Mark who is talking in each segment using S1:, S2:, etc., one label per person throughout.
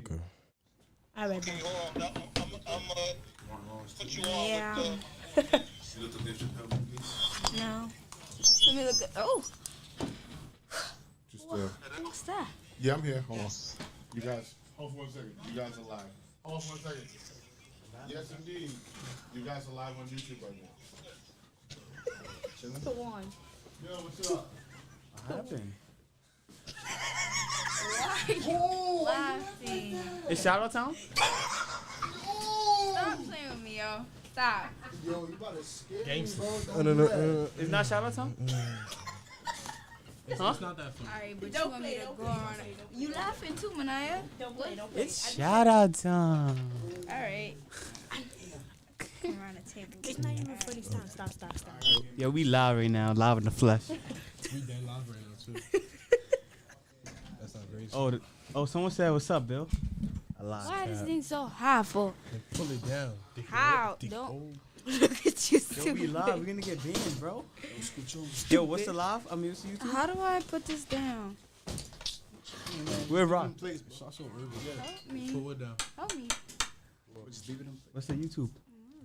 S1: Okay.
S2: I read that.
S3: I'm put you on
S4: Yeah.
S3: with
S1: You looked at Dave Chappelle movies?
S4: No. Let me look at. Oh,
S5: Just
S4: what's that?
S5: yeah, I'm here. Hold on. You guys, hold for 1 second. You guys are live. Hold on for 1 second. Yes, indeed. You guys are live on YouTube right now. Chilling?
S4: Go on.
S5: Yo, what's up?
S6: What happened?
S4: Laughing.
S6: It's shout out time?
S4: Stop playing with me, yo. Stop.
S5: Yo, you about to scare me, bro.
S1: No.
S6: It's not shout out time? Huh?
S7: It's not that funny.
S4: Alright, but you want me to go on. You laughing too, Mynaya?
S2: Don't play. Don't play.
S6: It's shout out time.
S4: Alright. Come around the table.
S2: It's not even funny. Stop.
S6: Yo, we live right now, live in the flesh.
S7: We dead live right now too. That's not crazy.
S6: Oh, someone said, "What's up, Bill?" I lied.
S4: Why is this thing so high for?
S7: Pull it down.
S4: How? Don't. Look at you,
S6: Yo, we live. We're gonna get banned, bro. Yo, what's the live? I mean, what's the YouTube?
S4: How do I put this down?
S6: We're rock.
S7: Stop so early.
S4: Help me.
S7: Pull it down.
S4: Help me.
S6: What's the YouTube?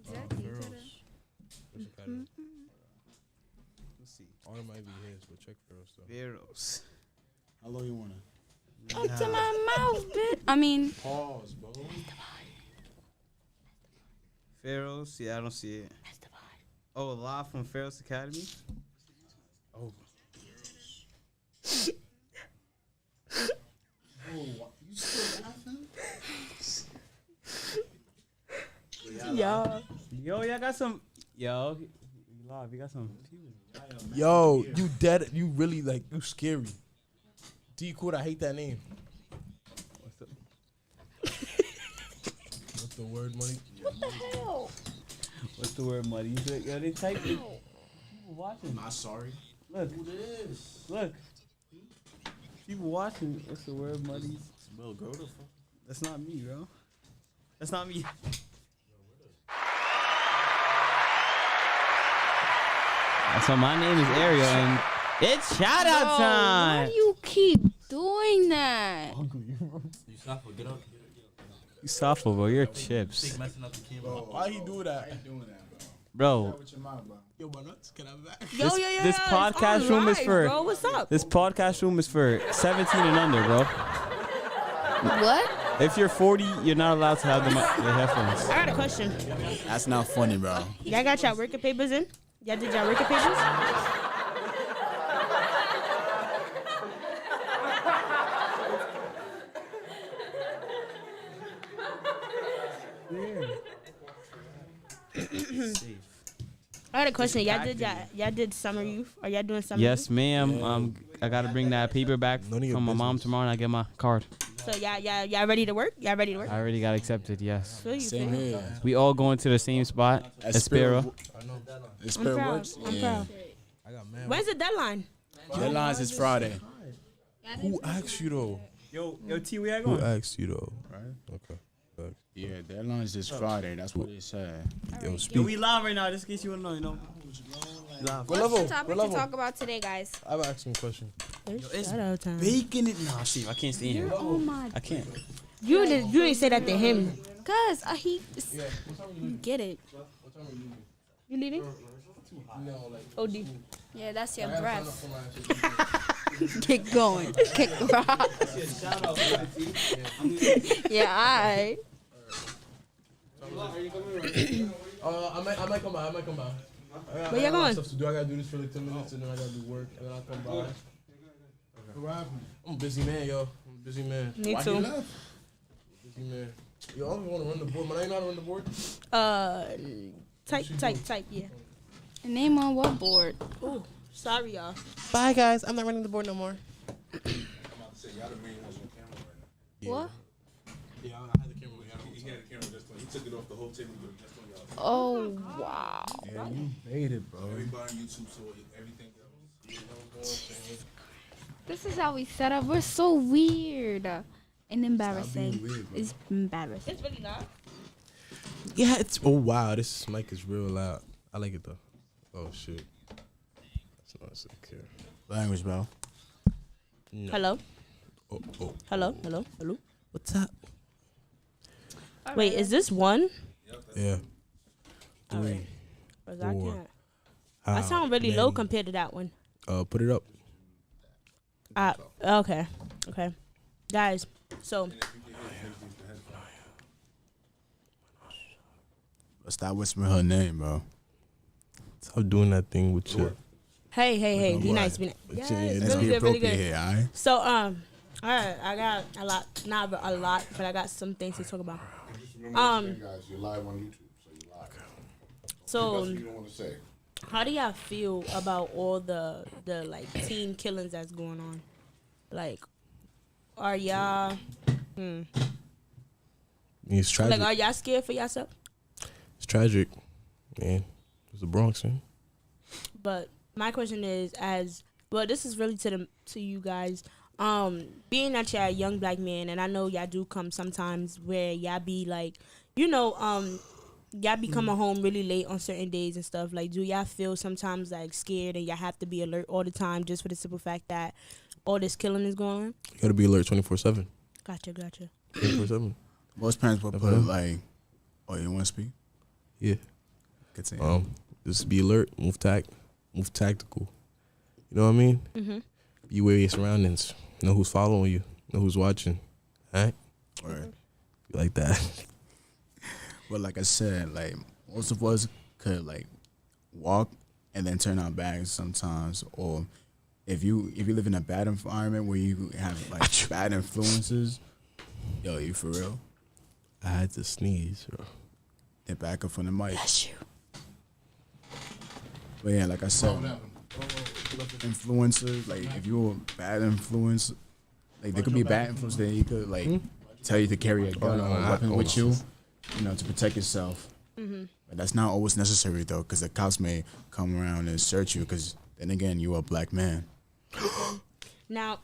S4: Exactly.
S7: Pharos. Let's
S6: Let's see.
S7: All it might be his, but check Pharos though.
S6: Pharos.
S1: How low you want it?
S4: Up to my mouth, bitch. I mean,
S1: Pause, bro.
S6: Pharos. Yeah, I don't see it. Oh, live from Pharos Academy.
S1: Oh, you still laughing?
S2: Yo.
S6: Yo, y'all got some. Yo, you live. You got some people.
S7: Yo, you dead? You really like you scary. D Cool, I hate that name. What's the word, money?
S4: what the hell?
S6: What's the word, muddy? Yo, they type it. People watching.
S1: Not sorry.
S6: Look. Look. People watching. What's the word, muddy?
S1: Bro, go to fuck.
S6: That's not me, bro. That's not me. So my name is Ariel, and it's shout out
S4: Bro,
S6: time.
S4: why do you keep doing that?
S7: You stop or get up.
S6: You soft, bro. You're chips,
S7: Messing up the camera. Why he do that?
S5: Doing that,
S6: bro.
S5: With your mouth, bro.
S7: Yo, my nuts, get out back.
S2: Yo.
S6: This podcast
S2: it's
S6: room is
S2: live,
S6: for.
S2: Bro, what's up?
S6: This podcast room is for 17 and under, bro.
S4: What?
S6: If you're 40, you're not allowed to have the headphones.
S2: I got a question.
S1: That's not funny, bro.
S2: Y'all got y'all working papers in? Y'all did y'all working papers? I had a question. Y'all did summer youth? Are y'all doing summer
S6: Yes,
S2: youth?
S6: ma'am. I gotta bring that paper back
S7: None of your
S6: from my mom
S7: business.
S6: tomorrow, and I get my card.
S2: So y'all ready to work? Y'all ready to work?
S6: I already got accepted. Yes.
S2: Feel you,
S1: Same
S2: feel you.
S1: here.
S6: We all going to the same spot. Espera.
S7: I know.
S1: The spirit
S2: proud.
S1: works?
S2: I'm proud.
S7: I got mad.
S2: When's the deadline?
S1: Deadlines is Friday.
S7: Who asked you though?
S6: Yo, T, where I
S7: Who
S6: going?
S7: asked you though?
S1: Right.
S7: Okay. Thanks.
S1: Yeah, deadlines is Friday. That's what they said.
S7: Yo,
S6: Yo,
S7: speak.
S6: we live right now. Just in case you wanna know, you know. Live.
S7: What level?
S4: What's the topic
S7: What
S4: to
S7: level?
S4: talk about today, guys?
S7: I've asked him a question.
S6: It's
S2: Shout out time.
S6: Bacon it. Nah, Steve, I can't stay in here.
S4: Oh my.
S6: I can't.
S2: You didn't say that to him.
S4: Cause he
S7: Yeah. What time are you
S4: you
S7: leaving?
S4: get it.
S7: What time are you leaving?
S2: You leaving?
S7: No, like.
S2: OD.
S4: Yeah, that's your
S7: I gotta sign up
S4: breath.
S7: for my shit.
S4: Get going. Kick rock. Yeah, alright.
S7: I might come by. I might come by.
S2: Where you going?
S7: Stuff to do. I gotta do this for like 10 minutes, and then I gotta do work, and then I'll come by.
S5: What happened?
S7: I'm a busy man, yo. I'm a busy man.
S2: Me
S5: Why
S2: too.
S5: he left?
S7: Busy man. Yo, I don't want to run the board. Man, I ain't know how to run the board.
S2: Type, yeah.
S4: Name on what board?
S2: Ooh, sorry y'all.
S7: Bye, guys. I'm not running the board no more.
S4: What?
S7: Yeah, I had the camera. He had the camera just when he took it off the whole table. Just on y'all.
S4: Oh wow.
S7: Yeah, you made it, bro.
S1: Everybody on YouTube, so everything goes.
S4: This is how we set up. We're so weird and embarrassing.
S7: weird, bro.
S4: It's embarrassing.
S2: It's really loud.
S7: Yeah, it's. Oh wow, this mic is real loud. I like it though. Oh shit. That's not so care.
S1: Language, bro.
S7: No.
S2: Hello.
S7: Oh.
S2: Hello.
S7: What's up?
S2: Wait, is this one?
S7: Yeah.
S2: All
S7: 3,
S2: right. 'Cause I
S7: 4.
S2: can't. I sound really low compared to that one.
S7: Put it up.
S2: Okay. Okay. Guys, so
S8: Stop whispering her name, bro.
S7: Stop doing that thing with your.
S2: hey, be
S8: What?
S2: nice, be nice.
S7: Let's
S2: Yes,
S8: Let's
S2: really
S8: be
S2: good, really
S8: appropriate
S2: good.
S8: here, alright?
S2: So all right, I got a lot, not a lot, but I got some things to talk about.
S5: Just remember this thing, guys. You're live on YouTube, so you're live.
S2: So
S5: That's what you don't want to say.
S2: how do y'all feel about all the like teen killings that's going on? Like, are y'all
S7: It's tragic.
S2: like, are y'all scared for yourself?
S7: It's tragic, man. It's the Bronx, man.
S2: But my question is, this is really to you guys. Being that y'all a young black man, and I know y'all do come sometimes where y'all be like, y'all be coming home really late on certain days and stuff. Like, do y'all feel sometimes like scared and y'all have to be alert all the time just for the simple fact that all this killing is going on?
S7: You gotta be alert 24/7.
S2: Gotcha.
S7: 24/7.
S8: Most parents will put like, oh, you want to speak?
S7: Yeah.
S8: Continue.
S7: Just be alert, move tactical. You know what I mean?
S2: Mhm.
S7: Be aware of your surroundings. Know who's following you. Know who's watching. All right?
S8: Right.
S7: Be like that.
S8: But like I said, like most of us could like walk and then turn our backs sometimes, or if you live in a bad environment where you have like bad influences, yo, you for real?
S7: I had to sneeze, bro.
S8: Then back up from the mic. But yeah, like I said, influencers, like if you're a bad influence, like there could be bad influence that you could like tell you to carry a gun or a weapon with you, to protect yourself. But that's not always necessary though, because the cops may come around and search you. Because then again, you are a black man.
S2: Now,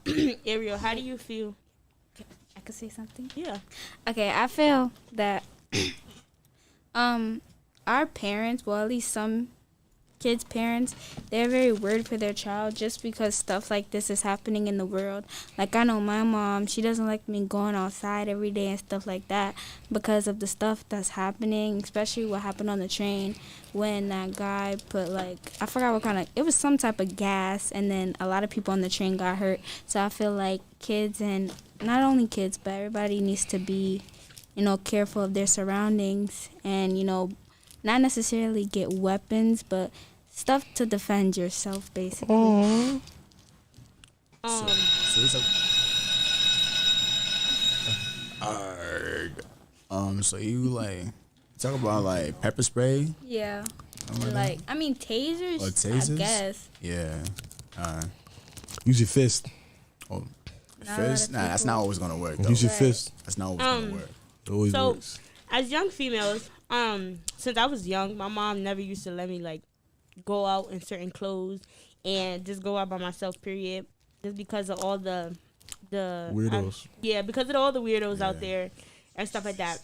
S2: Ariel, how do you feel?
S4: I could say something.
S2: Yeah.
S4: Okay, I feel that our parents, well, at least some kids' parents, they're very worried for their child just because stuff like this is happening in the world. Like, I know my mom, she doesn't like me going outside every day and stuff like that because of the stuff that's happening, especially what happened on the train when that guy put, like, I forgot what kind of, it was some type of gas, and then a lot of people on the train got hurt. So I feel like kids, and not only kids, but everybody needs to be, careful of their surroundings and, not necessarily get weapons, but stuff to defend yourself, basically.
S8: So it's so you like talk about like pepper spray?
S4: Yeah. Tasers,
S8: Or tasers?
S4: I guess.
S8: Yeah.
S7: Use your fist.
S8: Oh,
S4: Not a lot
S8: fist?
S4: of
S8: Nah, that's
S4: people-
S8: not always gonna work. Though.
S7: Use your
S4: Right.
S7: fist.
S8: That's not always gonna work.
S7: It always
S2: So-
S7: works.
S2: As young females, since I was young, my mom never used to let me like go out in certain clothes and just go out by myself. Period. Just because of all the
S7: Weirdos.
S2: because of all the weirdos out there and stuff like that.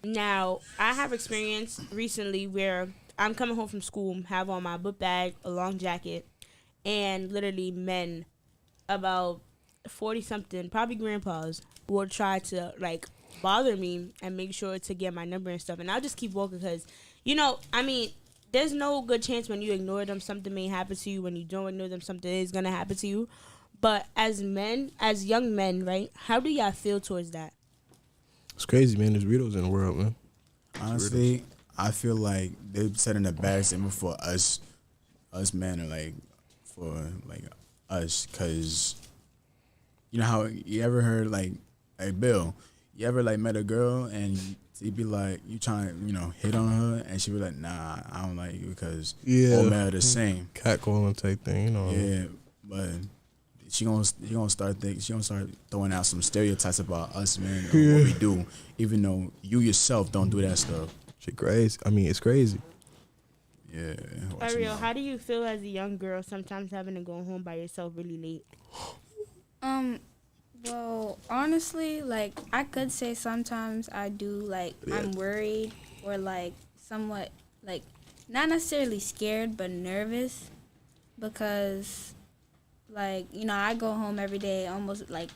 S2: Now, I have experience recently where I'm coming home from school, have on my book bag, a long jacket, and literally men about 40 something, probably grandpas, will try to like bother me and make sure to get my number and stuff. And I'll just keep walking because, there's no good chance when you ignore them, something may happen to you. When you don't ignore them, something is going to happen to you. But as men, as young men, right, how do y'all feel towards that?
S7: It's crazy, man. There's weirdos in the world, man.
S8: Honestly, I feel like they're setting a bad example for us men, or like for like us, cause you know how you ever heard like Bill, you ever like met a girl and you'd be like you trying hit on her and she'd be like, nah, I don't like you because all men are the same.
S7: Catcalling type thing,
S8: Yeah, but she gonna start throwing out some stereotypes about us men and what we do, even though you yourself don't do that stuff.
S7: Shit crazy. I mean, it's crazy.
S8: Yeah.
S2: Ariel, how do you feel as a young girl sometimes having to go home by yourself really late?
S4: Well, honestly, like, I could say sometimes I do, like, I'm worried or, like, somewhat, like, not necessarily scared, but nervous because, like, I go home every day almost, like,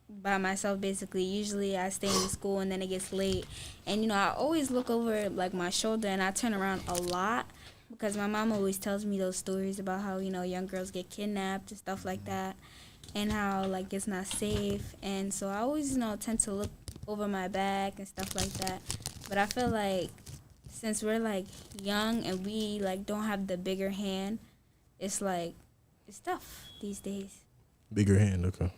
S4: by myself basically. Usually I stay in school and then it gets late. And, you know, I always look over, like, my shoulder and I turn around a lot because my mom always tells me those stories about how, you know, young girls get kidnapped and stuff like that and how, like, it's not safe. And so I always, you know, tend to look over my back and stuff like that. But I feel like since we're, like, young and we, like, don't have the bigger hand, it's, like, it's tough these days.
S7: Bigger hand, okay.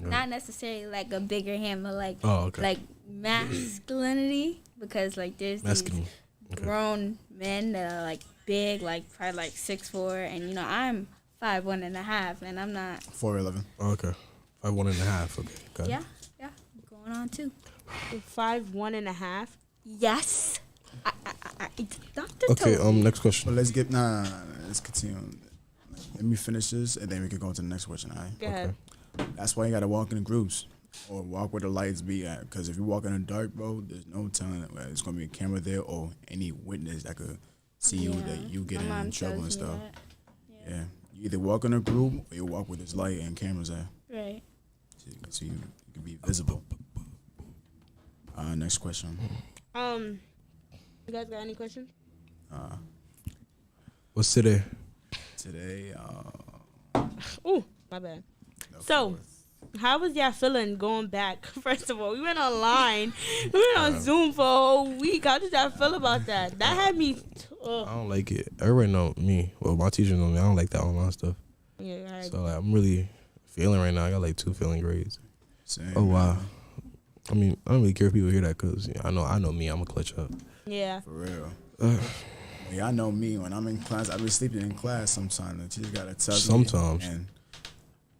S7: Yeah.
S4: Not necessarily like a bigger hand, but like
S7: Okay.
S4: masculinity, because like there's
S7: Masculine.
S4: these
S7: Okay.
S4: grown men that are like big, like probably like 6'4", and you know I'm 5'1.5", and I'm not.
S8: 4'11".
S7: Okay. 5'1.5". Okay. Got
S4: Yeah,
S7: it.
S4: yeah, going on too.
S2: 5'1.5".
S4: Yes. Dr.
S7: Okay.
S4: Toby.
S7: Next question.
S8: But let's get let's continue. Let me finish this, and then we can go to the next question. All right.
S2: Go ahead.
S8: That's why you gotta walk in groups or walk where the lights be at. Because if you walk in the dark, bro, there's no telling whether it's gonna be a camera there or any witness that could see you that you get
S4: My mom
S8: in trouble and
S4: tells me
S8: stuff.
S4: that.
S8: Yeah. You either walk in a group or you walk with this light and cameras at,
S4: Right.
S8: so you can be visible. Next question.
S2: You guys got any questions?
S7: What's today?
S8: Today,
S2: Ooh, my bad. So, how was y'all feeling going back? First of all, we went online. We went on Zoom for a whole week. How did y'all feel about that? That had me.
S7: I don't like it. Everybody know me. Well, my teachers know me. I don't like that online stuff.
S2: Yeah, I
S7: So like, I'm really feeling right now. I got like 2 failing grades.
S8: same.
S7: Oh wow. I mean, I don't really care if people hear that because I know me. I'm gonna clutch up.
S2: Yeah.
S8: For real. Yeah, I know me. When I'm in class, I be sleeping in class sometimes. The teacher gotta tell me.
S7: Sometimes.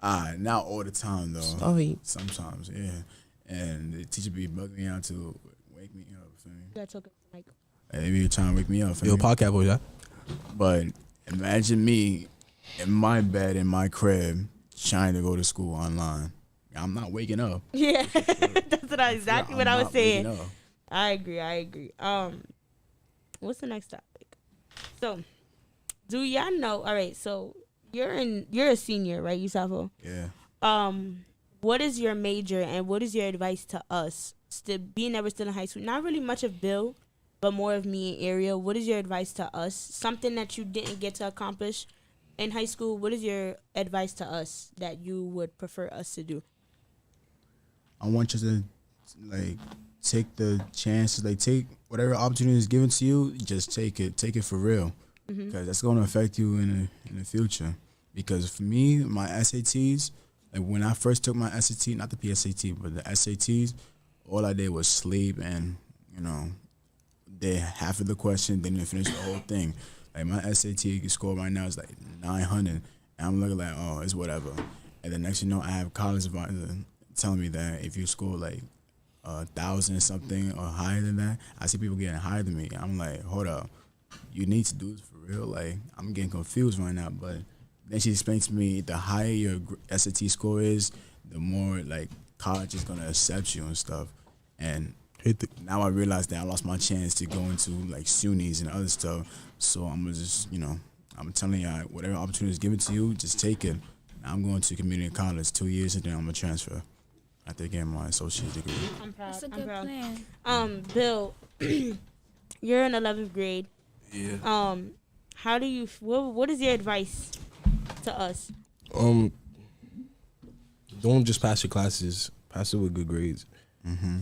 S8: And not all the time though.
S7: Sorry.
S8: Sometimes, yeah. And the teacher be bugging me out to wake me up. Feel me?
S2: That's okay, Mike.
S8: They be trying to wake me up. Feel
S7: Yo,
S8: me?
S7: podcast boys, yeah.
S8: But imagine me in my bed in my crib trying to go to school online. I'm not waking up.
S2: Yeah, that's exactly what
S8: I'm
S2: I was
S8: not
S2: saying.
S8: waking up.
S2: I agree. What's the next topic? So, do y'all know? All right, so you're a senior, right, Yusafo?
S8: Yeah.
S2: What is your major and what is your advice to us? Still being that we're still in high school, not really much of Bill, but more of me and Ariel. What is your advice to us? Something that you didn't get to accomplish in high school. What is your advice to us that you would prefer us to do?
S8: I want you to like take the chances, like take whatever opportunity is given to you, just take it for real, because that's going to affect you in the future. Because for me, my SATs, like when I first took my SAT, not the PSAT, but the SATs, all I did was sleep and did half of the question, didn't even finish the whole thing. Like my SAT score right now is like 900, and I'm looking like, oh, it's whatever. And the next thing you know, I have college advisor telling me that if you score like 1,000 something or higher than that, I see people getting higher than me. I'm like, hold up, you need to do this for real. Like I'm getting confused right now. But then she explained to me the higher your SAT score is, the more like college is gonna accept you and stuff. And now I realize that I lost my chance to go into like SUNYs and other stuff. So I'm gonna just, I'm telling y'all, whatever opportunity is given to you, just take it. I'm going to community college 2 years and then I'm gonna transfer after getting my associate degree.
S2: I'm proud.
S4: That's a
S2: I'm
S4: good
S2: proud.
S4: plan.
S2: Bill, you're in 11th grade.
S7: Yeah.
S2: How do you? What is your advice to us?
S7: Don't just pass your classes. Pass it with good grades.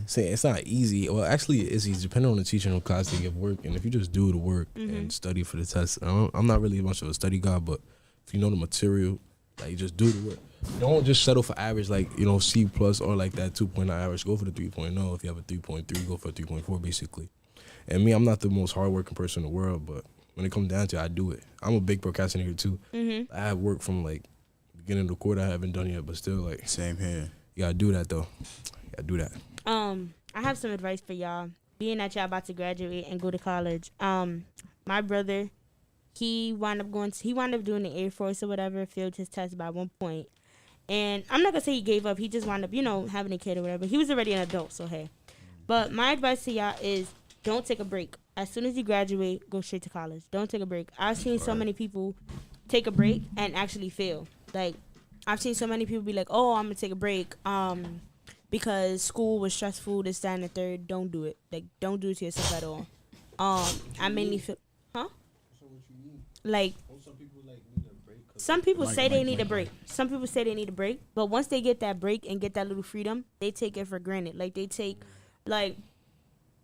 S7: Say it's not easy. Well, actually, it's easy depending on the teacher in the class. They give work, and if you just do the work and study for the test, I'm not really much of a study guy, but if you know the material, like you just do the work. Don't just settle for average, like C plus or like that 2.9 average. Go for the 3.0. If you have a 3.3, go for a 3.4 basically. And me, I'm not the most hardworking person in the world, but when it comes down to it, I do it. I'm a big procrastinator too. I have work from like beginning of the quarter I haven't done yet, but still like
S8: Same here.
S7: you gotta do that though. You gotta do that.
S2: I have some advice for y'all. Being that y'all about to graduate and go to college. My brother, he wound up doing the Air Force or whatever, failed his test by 1 point. And I'm not gonna say he gave up. He just wound up, having a kid or whatever. He was already an adult, so hey. But my advice to y'all is don't take a break. As soon as you graduate, go straight to college. Don't take a break. I've seen so many people take a break and actually fail. Like, I've seen so many people be like, oh, I'm gonna take a break. because school was stressful, this, that, and the third. Don't do it. Like, don't do it to yourself at all. I mainly feel, huh?
S7: So what you mean?
S2: Like,
S7: Some people like need a break.
S2: some people say they need a break. Some people say they need a break, but once they get that break and get that little freedom, they take it for granted. Like, they take, like,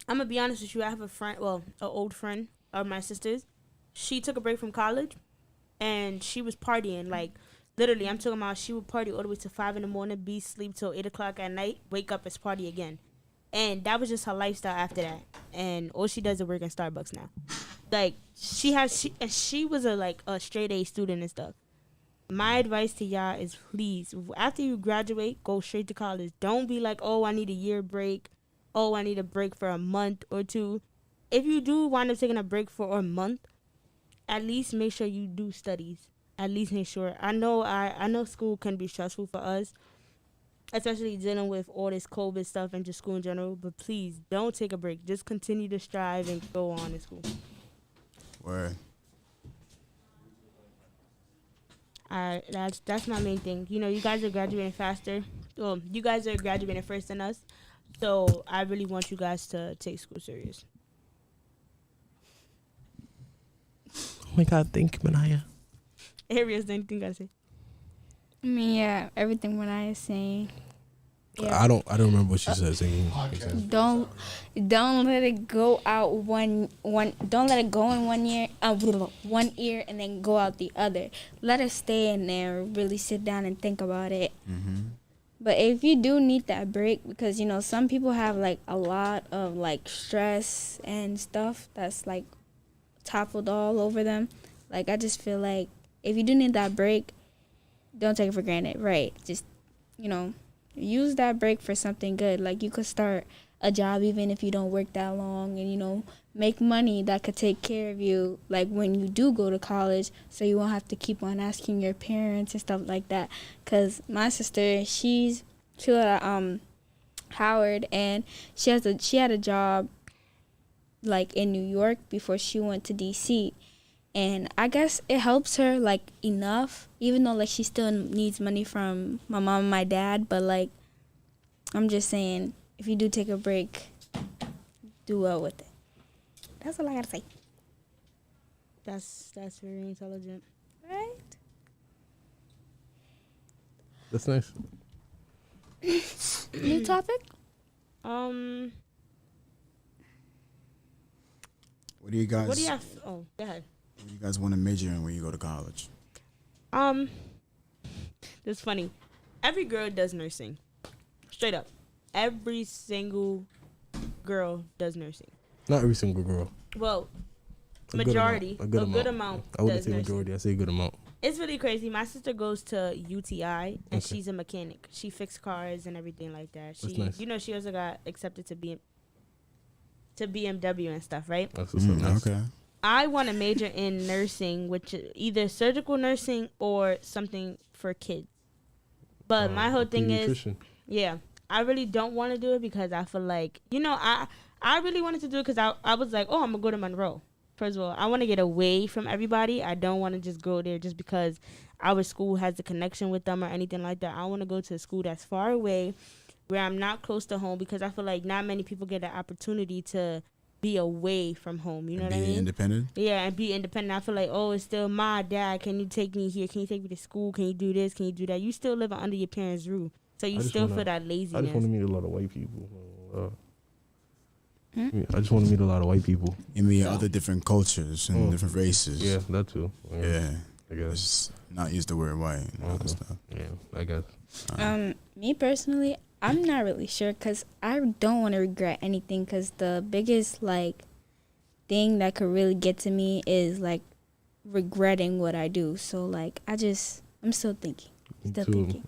S2: I'm gonna be honest with you. I have a friend, well, an old friend of my sister's. She took a break from college, and she was partying. Like, literally, I'm talking about she would party all the way to 5 a.m, be sleep till 8 o'clock at night, wake up, it's party again. And that was just her lifestyle after that. And all she does is work in Starbucks now. Like, she was a straight A student and stuff. My advice to y'all is, please, after you graduate, go straight to college. Don't be like, oh, I need a year break. Oh, I need a break for a month or two. If you do wind up taking a break for a month, at least make sure you do studies. At least make sure. I know school can be stressful for us, especially dealing with all this COVID stuff and just school in general. But please, don't take a break. Just continue to strive and go on in school.
S8: Word.
S2: That's my main thing. You know, you guys are graduating faster. Well, you guys are graduating first than us. So I really want you guys to take school serious.
S7: Oh my God, thank you, Mynaya.
S2: Ariel, anything you gotta say?
S4: I mean, yeah, everything what I is saying. Yeah.
S7: I don't remember what she said. Singing.
S4: Don't let it go out don't let it go in one ear and then go out the other. Let it stay in there, really sit down and think about it. But if you do need that break, because you know some people have like a lot of like stress and stuff that's like toppled all over them. Like, I just feel like if you do need that break, don't take it for granted, right? Just, you know, use that break for something good. Like, you could start a job even if you don't work that long and, you know, make money that could take care of you, like, when you do go to college, so you won't have to keep on asking your parents and stuff like that. Because my sister, she was at Howard, and she had a job, like, in New York before she went to D.C., and I guess it helps her, like, enough, even though, like, she still needs money from my mom and my dad. But, like, I'm just saying, if you do take a break, do well with it. That's all I gotta say.
S2: That's very intelligent.
S4: Right?
S7: That's nice.
S4: New topic?
S8: What do you guys?
S2: What do you have? Oh, go ahead.
S8: What do you guys want to major in when you go to college?
S2: It's funny. Every girl does nursing. Straight up. Every single girl does nursing.
S7: Not every single girl.
S2: Well,
S7: A
S2: majority.
S7: good amount.
S2: A good amount
S7: I wouldn't
S2: does
S7: say
S2: nursing.
S7: majority. I say a good amount.
S2: It's really crazy. My sister goes to UTI, and
S7: Okay.
S2: she's a mechanic. She fixes cars and everything like that.
S7: That's
S2: She,
S7: nice.
S2: you know, she also got accepted to BMW and stuff, right?
S7: That's what's up. Nice.
S8: Okay.
S2: I want to major in nursing, which is either surgical nursing or something for kids. But my whole thing is,
S7: Pediatrician.
S2: yeah, I really don't want to do it because I feel like, you know, I really wanted to do it because I was like, oh, I'm going to go to Monroe. First of all, I want to get away from everybody. I don't want to just go there just because our school has a connection with them or anything like that. I want to go to a school that's far away where I'm not close to home because I feel like not many people get the opportunity to be away from home. You know what I
S8: Be
S2: mean?
S8: independent.
S2: Yeah, and be independent. I feel like, oh, it's still my dad. Can you take me here? Can you take me to school? Can you do this? Can you do that? You still live under your parents' roof. So you still feel that
S7: I
S2: laziness.
S7: just want to meet a lot of white people. I just want to meet a lot of white people.
S8: You mean other different cultures and different races.
S7: Yeah, that too.
S8: Yeah.
S7: I guess.
S8: Just not use the word white and all that stuff.
S7: Yeah, I guess.
S4: Me personally, I'm not really sure because I don't want to regret anything because the biggest, like, thing that could really get to me is, like, regretting what I do. So, like, I'm still thinking. Thinking.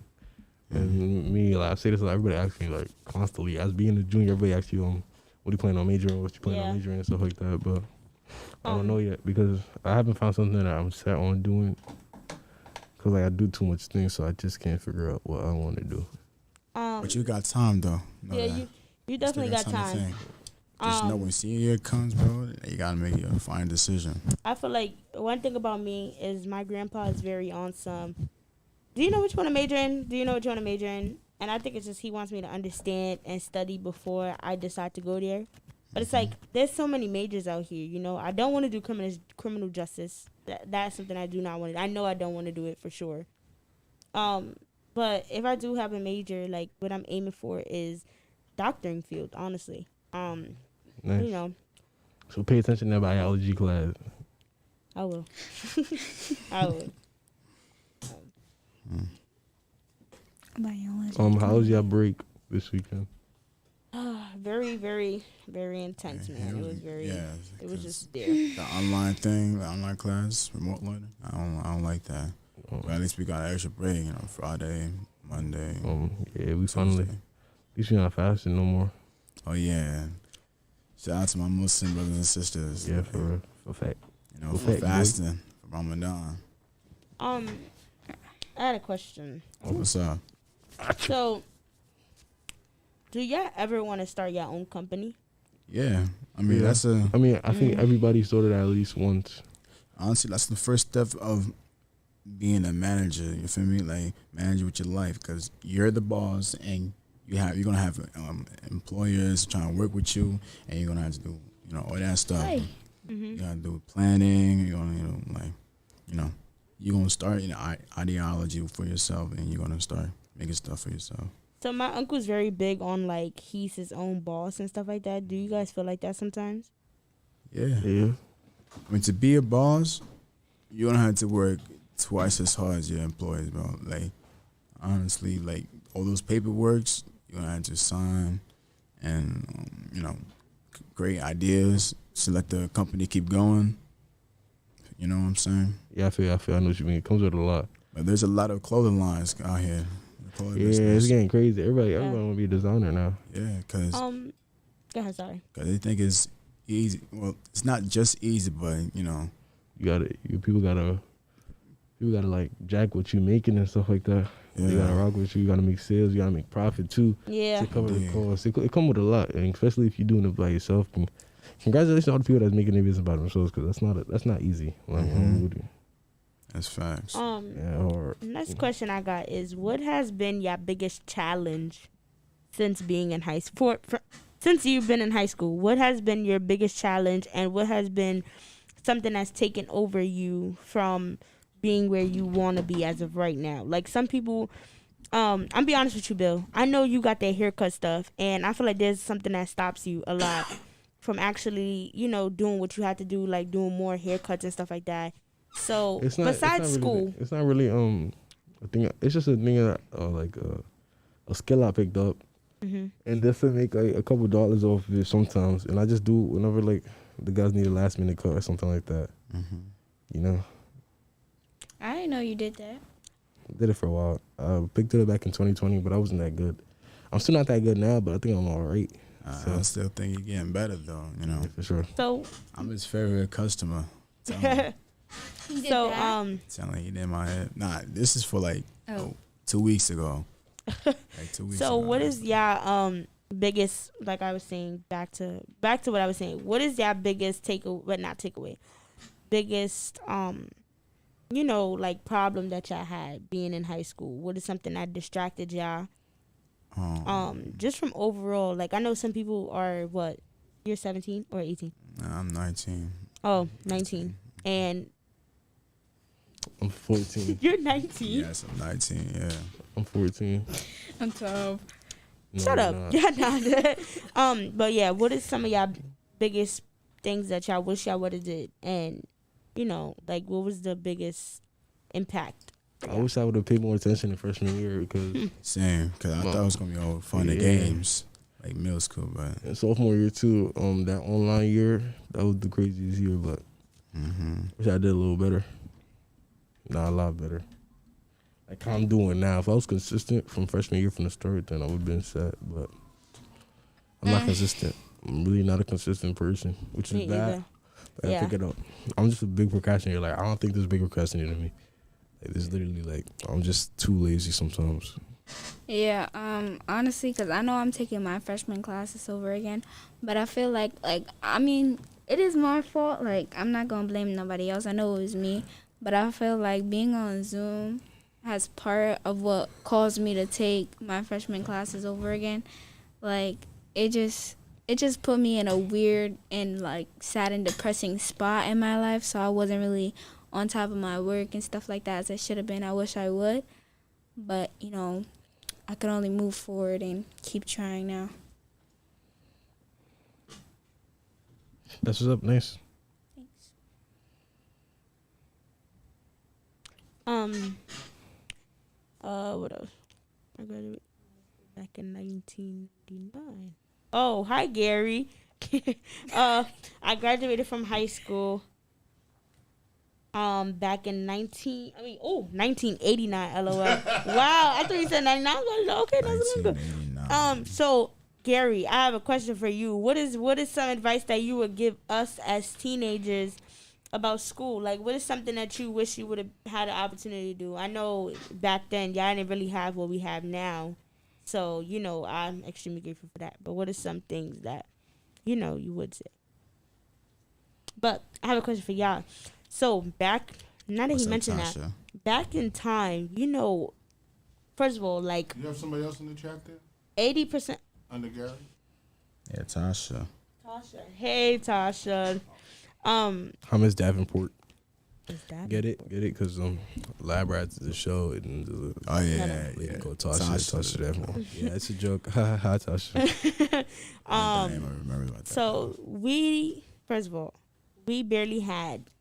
S7: And me, like, I say this, like, everybody asks me, like, constantly. As being a junior, everybody asks you, what do you plan on majoring? What you plan on majoring and stuff like that. But I don't know yet because I haven't found something that I'm set on doing. Because, like, I do too much things, so I just can't figure out what I want to do.
S8: But you got time, though. Know
S2: Yeah,
S8: that.
S2: you definitely got
S8: Still
S2: time.
S8: something to think. Just know when senior year comes, bro, you got to make your final decision.
S2: I feel like one thing about me is my grandpa is very on some. Do you know what you want to major in? Do you know what you want to major in? And I think it's just he wants me to understand and study before I decide to go there. But it's like there's so many majors out here, you know. I don't want to do criminal justice. That's something I do not want to. I know I don't want to do it for sure. But if I do have a major, like what I'm aiming for is doctoring field. Honestly,
S7: Nice.
S2: you know,
S7: So pay attention to that biology class.
S2: I will. I will.
S4: Biology.
S7: How was your break this weekend?
S2: Very, very, very intense, man. It was very.
S8: Yeah,
S2: It was just there.
S8: the online thing, the online class, remote learning. I don't like that. But at least we got an extra break, you know, Friday, Monday.
S7: Yeah, we finally.
S8: Tuesday.
S7: At least we're not fasting no more.
S8: Oh yeah. Shout out to my Muslim brothers and sisters.
S7: Yeah, for fact.
S8: You know,
S7: for
S8: for
S7: fact, boy.
S8: fasting for Ramadan.
S2: I had a question.
S8: What's up?
S2: So, do y'all ever want to start your own company?
S8: Yeah, I mean
S7: Yeah.
S8: that's a
S7: I mean, I think everybody started at least once.
S8: honestly that's the first step of being a manager. You feel me? Like manager with your life, because you're the boss and you're gonna have employers trying to work with you, and you're gonna have to do all that stuff.
S4: Hey.
S8: You gotta do planning. You're gonna you're gonna start ideology for yourself, and you're gonna start making stuff for yourself.
S2: So my uncle's very big on like he's his own boss and stuff like that. Do you guys feel like that sometimes?
S8: Yeah.
S7: Yeah.
S8: I mean, to be a boss, you don't have to work twice as hard as your employees, bro. Like, honestly, like all those paperworks you're gonna have to sign, and great ideas to let the company keep going. You know what I'm saying?
S7: Yeah, I feel. I know what you mean. It comes with a lot.
S8: But there's a lot of clothing lines out here. The clothing
S7: Yeah,
S8: business.
S7: it's getting crazy. Everybody want to be a designer now.
S8: Yeah, because
S2: Go ahead, sorry.
S8: they think it's easy. Well, it's not just easy, but
S7: You gotta. People gotta like jack what you making and stuff like that. They gotta rock with you. You gotta make sales. You gotta make profit too.
S2: Yeah.
S7: To cover the costs. It come with a lot, and especially if you're doing it by yourself. And congratulations to all the people that's making their business by themselves, because that's not easy. Like,
S8: that's facts.
S2: Next question I got is, what has been your biggest challenge since being in high school? Since you've been in high school, what has been your biggest challenge, and what has been something that's taken over you from being where you want to be as of right now? Like some people, I'm be honest with you, Bill. I know you got that haircut stuff, and I feel like there's something that stops you a lot from actually, doing what you have to do, like doing more haircuts and stuff like that. So besides school,
S7: it's not really a thing. It's just a thing that like a skill I picked up, and just to make like a couple dollars off of it sometimes. And I just do whenever like the guys need a last minute cut or something like that.
S4: I didn't know you did that.
S7: I did it for a while. I picked it up back in 2020, but I wasn't that good. I'm still not that good now, but I think I'm all right.
S8: I still think you're getting better though.
S7: Yeah, for sure.
S2: so
S8: I'm his favorite customer. Telling you in my head. Nah, this is for like 2 weeks ago. Like 2 weeks
S2: So
S8: ago.
S2: what is your biggest, like I was saying, back to what I was saying, what is your biggest biggest like problem that y'all had being in high school? What is something that distracted y'all? Just from overall, like I know some people are what, you're 17 or 18?
S8: Nah, I'm 19.
S2: Oh, 19. And
S7: I'm 14.
S2: you're 19?
S8: Yes, I'm 19, yeah.
S7: I'm 14.
S4: I'm 12.
S7: No,
S2: Shut
S7: you're
S2: up.
S7: not.
S2: Yeah, nah. But yeah, what is some of y'all biggest things that y'all wish y'all would have did? And, like what was the biggest impact?
S7: I wish I would have paid more attention in freshman year, because
S8: Same, because I thought it was going to be all fun and
S7: Yeah.
S8: games, like middle school, but
S7: in sophomore year too, that online year, that was the craziest year, but wish I did a little better. Not a lot better. Like how I'm doing now. If I was consistent from freshman year from the start, then I would have been set, but I'm not consistent. I'm really not a consistent person, which
S2: Me
S7: is bad.
S2: either.
S7: But I pick it up. I'm just a big procrastinator. Like I don't think there's a big procrastinator than me. Like there's literally like I'm just too lazy sometimes.
S4: Yeah, honestly, because I know I'm taking my freshman classes over again, but I feel like, I mean, it is my fault. Like, I'm not going to blame nobody else. I know it was me, but I feel like being on Zoom, as part of what caused me to take my freshman classes over again. Like, it just put me in a weird and, like, sad and depressing spot in my life, so I wasn't really on top of my work and stuff like that as I should have been. I wish I would. But, you know, I could only move forward and keep trying now.
S7: That's what's up. Nice.
S2: What else? I graduated back in 1989. Oh, hi, Gary. I graduated from high school. Back in 1989. LOL. Wow, I thought you said 99. Okay, that's good.
S8: 1989.
S2: So Gary, I have a question for you. What is some advice that you would give us as teenagers about school? Like, what is something that you wish you would have had an opportunity to do? I know back then y'all didn't really have what we have now, so you know I'm extremely grateful for that. But what are some things that you know you would say? But I have a question for y'all. So back, now that
S8: What's
S2: he
S8: up,
S2: mentioned
S8: Tasha?
S2: that, back in time, you know, first of all, like
S5: You have somebody else in the chat there?
S2: 80%.
S5: Under Gary?
S8: Yeah, Tasha.
S2: Tasha, hey Tasha.
S7: Miss Davenport.
S2: Is that
S7: Get it? Because Lab Rats is a show. And
S8: Oh, yeah,
S7: we
S8: yeah.
S7: go Tasha Davenport. Yeah, it's a joke. Ha Tasha.
S8: I don't even remember about that.
S2: So we, first of all, we barely had,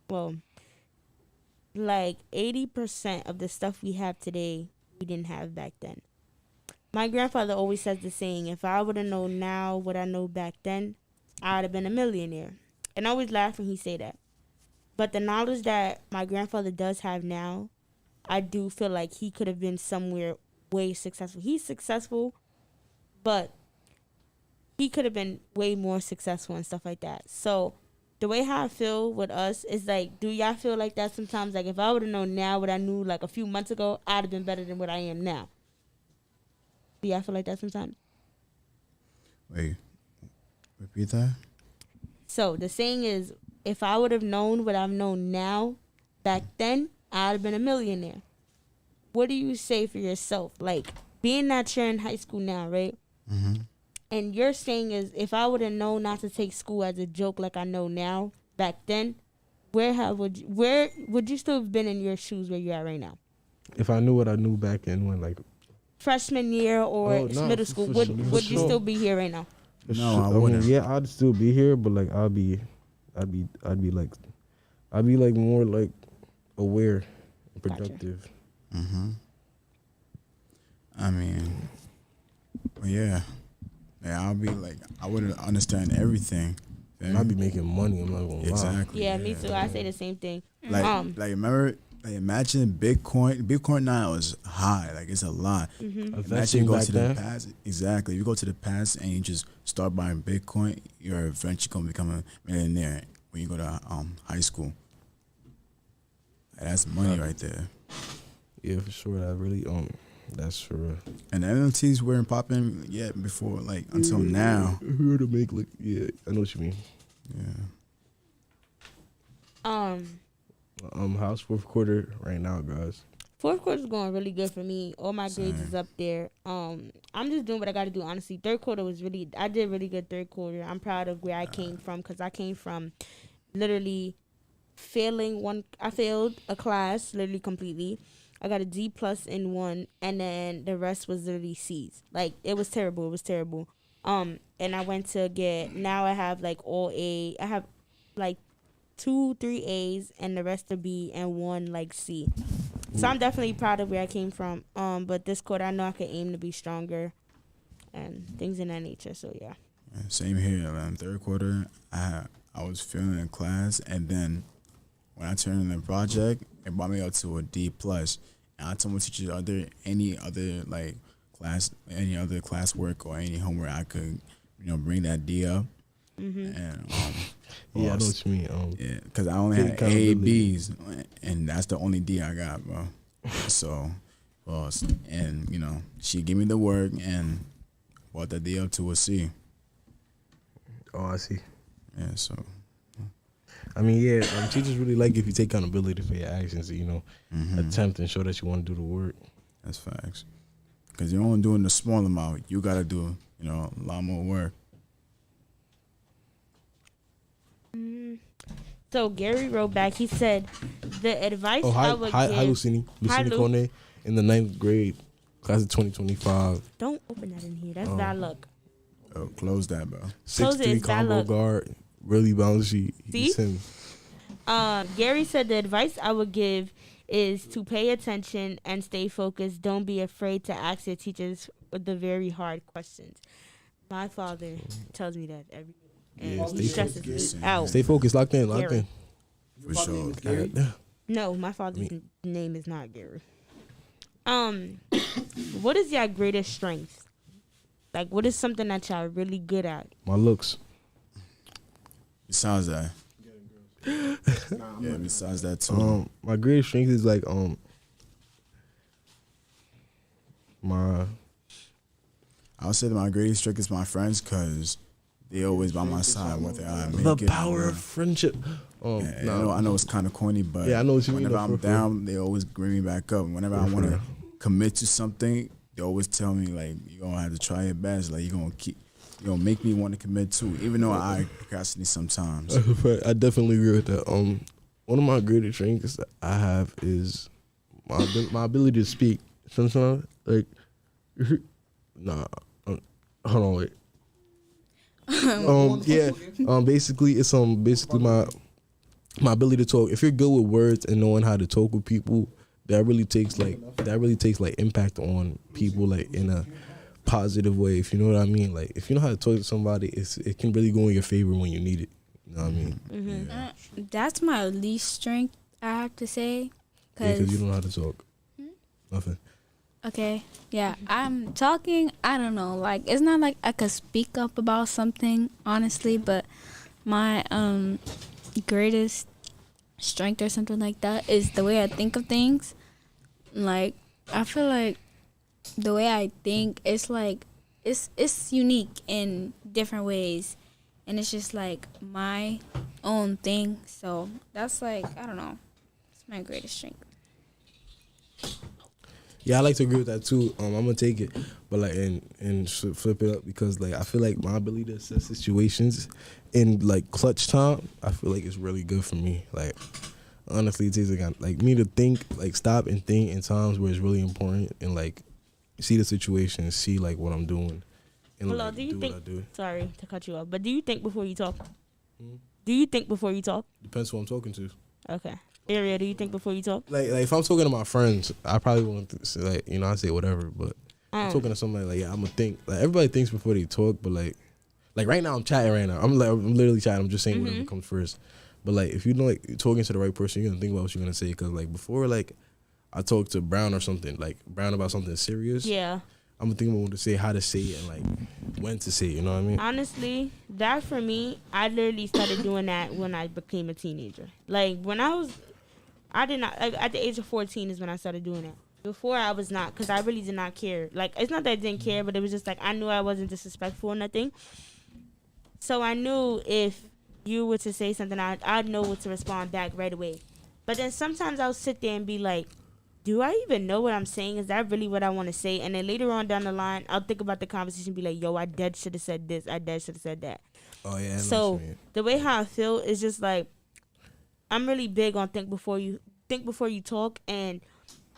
S2: well, like 80% of the stuff we have today, we didn't have back then. My grandfather always says the saying, if I would have known now what I know back then, I would have been a millionaire. And I always laugh when he say that. But the knowledge that my grandfather does have now, I do feel like he could have been somewhere way successful. He's successful, but he could have been way more successful and stuff like that. So the way how I feel with us is like, do y'all feel like that sometimes? Like, if I would have known now what I knew like a few months ago, I'd have been better than what I am now. Do y'all feel like that sometimes?
S8: Wait, repeat that?
S2: So the saying is, if I would have known what I've known now back then, I'd have been a millionaire. What do you say for yourself? Like, being that you're in high school now, right?
S8: Mm-hmm.
S2: And your saying is, if I would have known not to take school as a joke like I know now, back then, where would you still have been in your shoes where you're at right now?
S7: If I knew what I knew back then, when like
S2: Freshman year or middle school, would you still be here right now?
S8: No, I
S7: mean,
S8: wouldn't.
S7: yeah, I'd still be here, but like I'd be like more like aware and productive.
S8: Mm-hmm. I mean, well, yeah, I'll be like, I wouldn't understand everything.
S7: And I'd be making money. I'm not gonna lie.
S8: Exactly.
S2: Yeah, me too. I say the same thing.
S8: Like remember, like imagine Bitcoin. Bitcoin now is high. Like it's a lot. Imagine you go to the past. Exactly. You go to the past and you just start buying Bitcoin. You're eventually gonna become a millionaire when you go to high school. Like, that's money right there.
S7: Yeah, for sure. That's for real.
S8: And the NFTs weren't popping yet before, like until now.
S7: Here to make like, yeah, I know what you mean.
S8: Yeah.
S7: How's fourth quarter right now, guys?
S2: Fourth quarter is going really good for me. All my grades is up there. I'm just doing what I got to do, honestly. Third quarter I did really good third quarter. I'm proud of where I came from, because I came from literally I failed a class literally completely. I got a D+ in one, and then the rest was literally C's. Like, it was terrible. And I went to now I have like all A. I have like 2-3 A's and the rest are B and one like C. So I'm definitely proud of where I came from. But this quarter I know I could aim to be stronger and things in that nature. So yeah.
S8: Same here, man. Third quarter, I was failing in class, and then when I turned in the project, it brought me up to a D+. And I told my teacher any other classwork or any homework I could, bring that D up. Mm-hmm. And
S7: yeah, I know what you mean.
S8: Yeah, because I only had A, B's, and that's the only D I got, bro. So, and she gave me the work and brought the D up to a C.
S7: Oh, I see.
S8: Yeah, so.
S7: I mean, yeah, teachers really like if you take accountability for your actions, you know, attempt and show that you want to do the work.
S8: That's facts. Because you're only doing the small amount. You got to do, you know, a lot more work.
S2: So Gary wrote back. He said, "The advice I would
S7: hi,
S2: give."
S7: hi, Lucini.
S2: Hi,
S7: Lucini
S2: Lu.
S7: Kone in the 9th grade, class of 2025.
S2: Don't open that in here. That's bad luck.
S8: Oh, close that, bro.
S2: Close it,
S7: 6'3"
S2: it's bad
S7: combo
S2: luck.
S7: guard, really bouncy.
S2: See?
S7: He's him.
S2: Gary said the advice I would give is to pay attention and stay focused. Don't be afraid to ask your teachers the very hard questions. My father tells me that every day. And
S7: Yeah,
S2: he
S7: stay
S2: stresses me out.
S7: Stay focused, locked in.
S2: Gary.
S8: For sure.
S7: Yeah.
S2: No, my father's name is not Gary. What is your greatest strength? Like, what is something that y'all really good at?
S7: My looks.
S8: Besides that. Yeah, besides that too.
S7: My greatest strength is like my
S8: I would say that my greatest strength is my friends because they always by my side, whether I make
S7: the
S8: it
S7: power
S8: or-
S7: of friendship.
S8: Yeah, I know it's kind of corny, but
S7: Yeah, I know what you mean,
S8: whenever
S7: though,
S8: I'm
S7: for real.
S8: down, they always bring me back up. Whenever I want to commit to something, they always tell me like, "You're gonna have to try your best. Like you're gonna make me want to commit too, even though I procrastinate sometimes."
S7: I definitely agree with that. One of my greatest strengths that I have is my ability to speak. Sometimes, like, hold on, wait. Basically, it's basically my ability to talk. If you're good with words and knowing how to talk with people, that really takes impact on people like in a positive way. If you know what I mean, like if you know how to talk to somebody, it can really go in your favor when you need it. You know what I mean?
S4: That's my least strength, I have to say.
S7: Because you don't know how to talk. Nothing.
S4: Okay, yeah, I'm talking, I don't know, like, it's not like I could speak up about something, honestly, but my greatest strength or something like that is the way I think of things. Like, I feel like the way I think, it's like, it's unique in different ways, and it's just, like, my own thing, so that's, like, I don't know, it's my greatest strength.
S7: Yeah, I like to agree with that too. I'm gonna take it, but like and flip it up because like I feel like my ability to assess situations in like clutch time, I feel like it's really good for me. Like honestly, it takes like me to think, like stop and think in times where it's really important and like see the situation, see like what I'm doing, and
S2: Hello,
S7: like,
S2: do you
S7: do
S2: think?
S7: what I do.
S2: Sorry to cut you off, but do you think before you talk? Do you think before you talk?
S7: Depends who I'm talking to.
S2: Okay, Ariel, do you think before you talk?
S7: Like if I'm talking to my friends, I probably won't say like I say whatever, but I'm talking to somebody like I'm gonna think. Like everybody thinks before they talk, but like right now I'm chatting right now. I'm literally chatting. I'm just saying whatever comes first. But like if you know like talking to the right person, you're gonna think about what you're gonna say. Cause like before like I talk to Brown or something like Brown about something serious.
S2: Yeah.
S7: I'm gonna think about what to say, how to say it, and like when to say it. You know what I mean?
S2: Honestly, that for me, I literally started doing that when I became a teenager. Like when I did not, like at the age of 14 is when I started doing it. Before I was not, because I really did not care. Like it's not that I didn't care, but it was just like I knew I wasn't disrespectful or nothing. So I knew if you were to say something, I'd know what to respond back right away. But then sometimes I'll sit there and be like, do I even know what I'm saying? Is that really what I want to say? And then later on down the line, I'll think about the conversation and be like, yo, I dead should have said this. I dead should have said that.
S7: Oh yeah. I know
S2: So
S7: what you mean.
S2: the way how I feel is just like, I'm really big on think before you talk and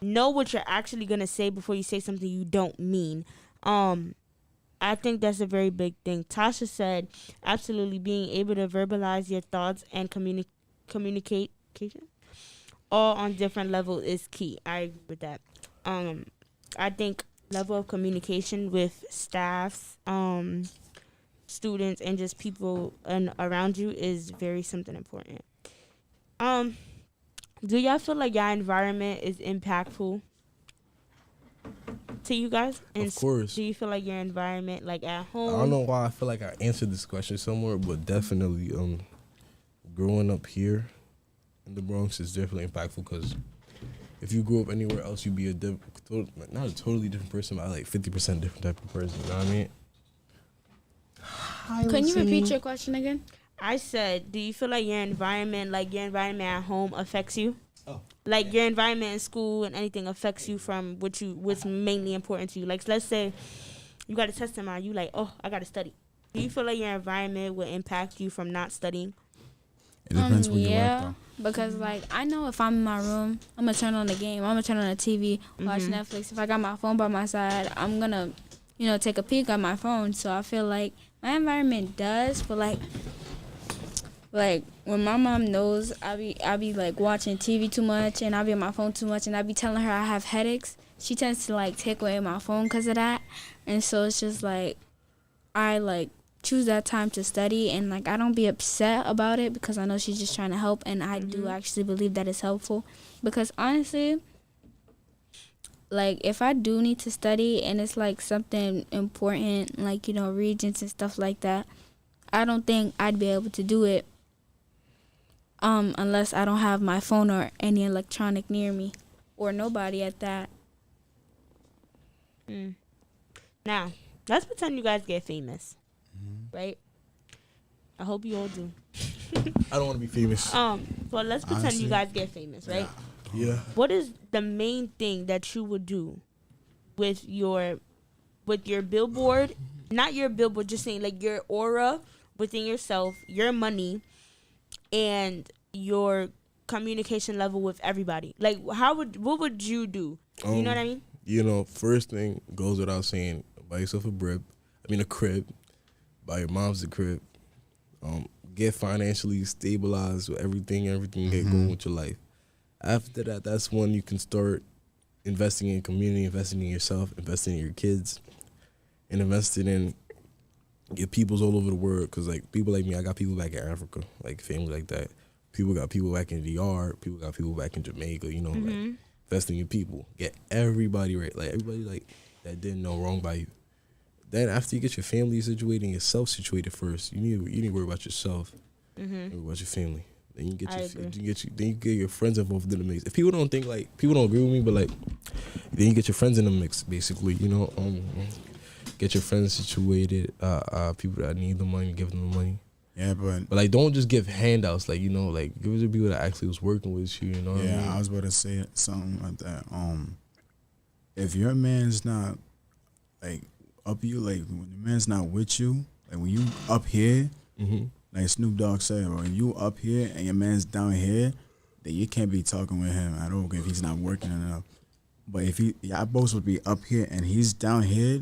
S2: know what you're actually going to say before you say something you don't mean. I think that's a very big thing. Tasha said, absolutely being able to verbalize your thoughts and communication all on different levels is key. I agree with that. I think level of communication with staffs, students, and just people around you is very something important. Do y'all feel like your environment is impactful to you guys? And
S7: Of course.
S2: Do you feel like your environment, like at home?
S7: I don't know why I feel like I answered this question somewhere, but definitely growing up here in the Bronx is definitely impactful because if you grew up anywhere else, you'd be not a totally different person, but like 50% different type of person. You know what I mean?
S4: Can you repeat your question again?
S2: I said, do you feel like your environment at home affects you?
S7: Oh.
S2: Like your environment in school and anything affects you from what's mainly important to you. Like let's say you got a test tomorrow, you like, oh, I gotta study. Do you feel like your environment will impact you from not studying?
S8: It depends where you
S4: yeah,
S8: at,
S4: because like I know if I'm in my room, I'm gonna turn on the game. I'm gonna turn on the TV, watch Netflix. If I got my phone by my side, I'm gonna, take a peek at my phone. So I feel like my environment does, but like when my mom knows I be like watching TV too much and I be on my phone too much and I be telling her I have headaches, she tends to like take away my phone because of that. And so it's just like I like choose that time to study, and like I don't be upset about it because I know she's just trying to help, and I do actually believe that it's helpful. Because honestly, like if I do need to study and it's like something important, like regions and stuff like that, I don't think I'd be able to do it unless I don't have my phone or any electronic near me, or nobody at that.
S2: Now, let's pretend you guys get famous, right? I hope you all do.
S7: I don't want to be famous.
S2: But let's pretend
S8: Honestly,
S2: you guys get famous, right?
S7: Yeah.
S2: What is the main thing that you would do with your billboard? Not your billboard, just saying like your aura within yourself, your money, and your communication level with everybody. Like what would you do? You know what I mean?
S7: First thing goes without saying, buy yourself a crib, buy your mom's a crib, get financially stabilized with everything get going with your life. After that, that's when you can start investing in community, investing in yourself, investing in your kids, and investing in your peoples all over the world. Because like people like me, I got people back in Africa, like family like that. People got people back in the DR, people got people back in Jamaica, like investing in people. Get everybody right, like everybody like that didn't know wrong by you. Then after you get your family situated and yourself situated first, you need to worry about yourself, worry about your family. Then you get your friends involved in the mix. If people don't think people don't agree with me, but like then you get your friends in the mix, basically. Get your friends situated. People that need the money, give them the money.
S8: Yeah, but
S7: like don't just give handouts. Like give it to people that actually was working with you. What I mean?
S8: I was about to say something like that. If your man's not like up you, like when the man's not with you, like when you up here, like Snoop Dogg said, when you up here and your man's down here, then you can't be talking with him at all if he's not working enough. But if y'all both supposed to be up here and he's down here,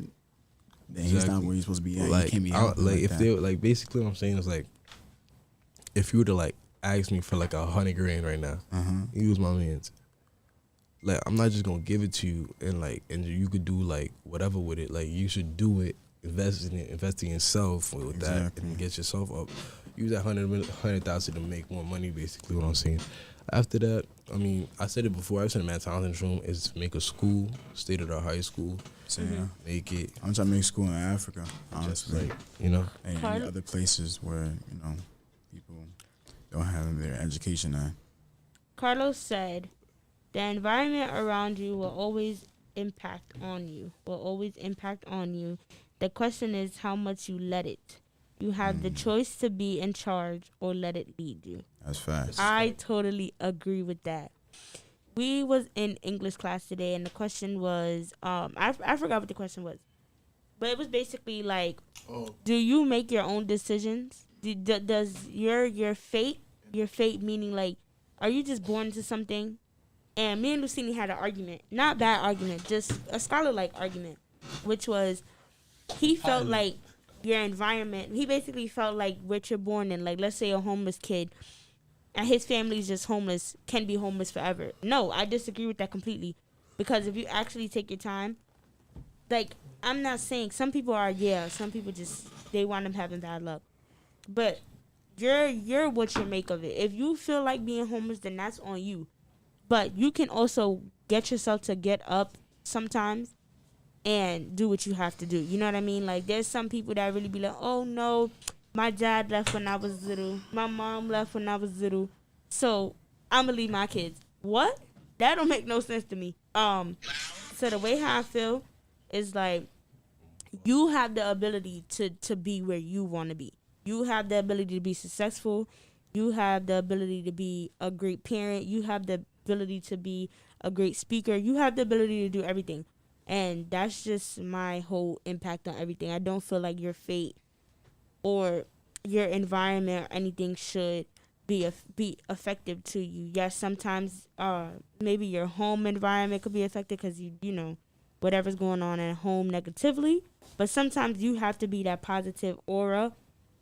S8: then he's not where he's supposed to be at.
S7: Like,
S8: you can't be
S7: basically what I'm saying is like, if you were to like ask me for like $100,000 right now, you was my man's. Like I'm not just gonna give it to you and you could do like whatever with it. Like you should do it, invest in yourself with that, and get yourself up. Use that 100,000 to make more money. Basically, what I'm saying. After that, I mean, I said it before. I've said it, man. Talent room is make a school, state-of-the-art high school. Make it.
S8: I'm trying to make school in Africa, honestly.
S7: Like,
S8: and other places where people don't have their education at.
S2: Carlos said, the environment around you will always impact on you. The question is how much you let it. You have the choice to be in charge or let it lead you.
S8: That's fast.
S2: I totally agree with that. We was in English class today, and the question was, I forgot what the question was, but it was basically like, do you make your own decisions? Does your fate meaning like, are you just born into something? And me and Lucini had an argument, not bad argument, just a scholar-like argument, which was he felt like your environment. He basically felt like what you're born in, like let's say a homeless kid, and his family's just homeless, can be homeless forever. No, I disagree with that completely, because if you actually take your time, like I'm not saying some people some people just they wind up having bad luck, but you're what you make of it. If you feel like being homeless, then that's on you. But you can also get yourself to get up sometimes and do what you have to do. You know what I mean? Like, there's some people that really be like, oh, no, my dad left when I was little. My mom left when I was little. So I'm going to leave my kids. What? That don't make no sense to me. So the way how I feel is like you have the ability to be where you want to be. You have the ability to be successful. You have the ability to be a great parent. You have the ability to be a great speaker. You have the ability to do everything. And that's just my whole impact on everything. I don't feel like your fate or your environment or anything should be effective to you. Yes, sometimes maybe your home environment could be affected because you know whatever's going on at home negatively. But sometimes you have to be that positive aura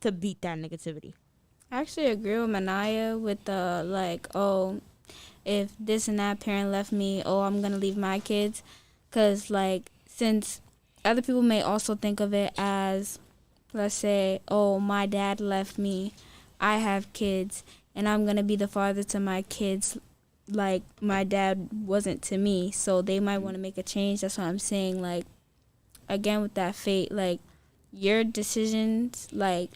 S2: to beat that negativity.
S4: I actually agree with Mynaya with the like, oh, if this and that parent left me, oh, I'm gonna leave my kids, because like since other people may also think of it as, let's say, oh, my dad left me, I have kids, and I'm gonna be the father to my kids like my dad wasn't to me, so they might want to make a change. That's what I'm saying. Like, again, with that fate, like your decisions, like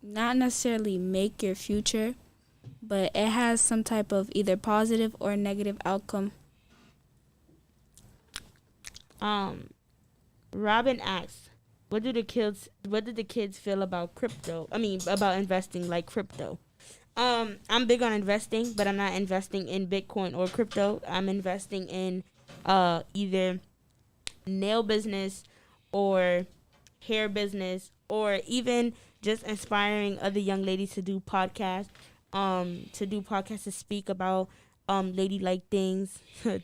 S4: not necessarily make your future, but it has some type of either positive or negative outcome.
S2: Robin asks, what did the kids feel about crypto? I mean, about investing like crypto. I'm big on investing, but I'm not investing in Bitcoin or crypto. I'm investing in either nail business or hair business, or even just inspiring other young ladies to do podcasts. To speak about ladylike things.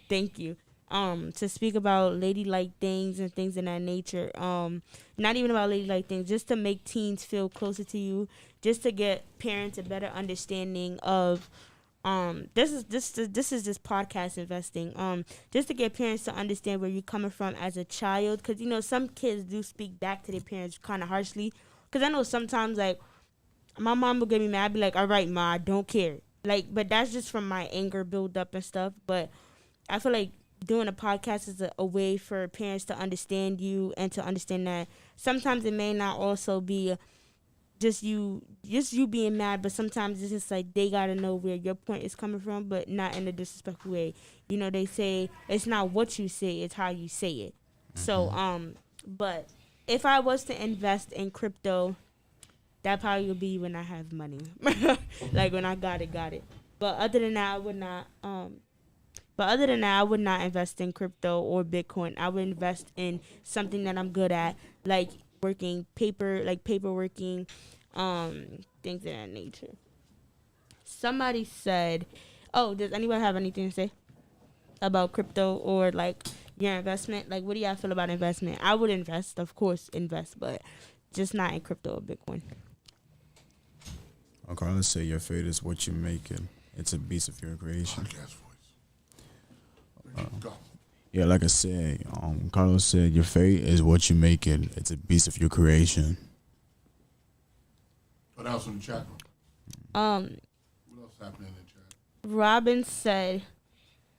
S2: Thank you. To speak about ladylike things and things in that nature. Not even about ladylike things, just to make teens feel closer to you, just to get parents a better understanding of this is just podcast investing. Just to get parents to understand where you're coming from as a child, because you know some kids do speak back to their parents kind of harshly. Because I know sometimes, like, my mom will get me mad. I'd be like, all right, ma, I don't care. Like, but that's just from my anger build up and stuff. But I feel like doing a podcast is a way for parents to understand you and to understand that sometimes it may not also be just you being mad, but sometimes it's just like they gotta know where your point is coming from, but not in a disrespectful way. You know, they say it's not what you say, it's how you say it. So, but if I was to invest in crypto, that probably would be when I have money. Like when I got it. But other than that, I would not invest in crypto or Bitcoin. I would invest in something that I'm good at, like paperworking, things of that nature. Somebody said, oh, does anyone have anything to say about crypto or like your investment? Like, what do y'all feel about investment? I would invest, of course, but just not in crypto or Bitcoin.
S8: Carlos said your fate is what you make it. It's a beast of your creation.
S5: Podcast voice. Go.
S8: Yeah, like I said, Carlos said your fate is what you make it. It's a beast of your creation.
S5: What else in the chat?
S2: What
S5: else happening in the chat?
S2: Robin said,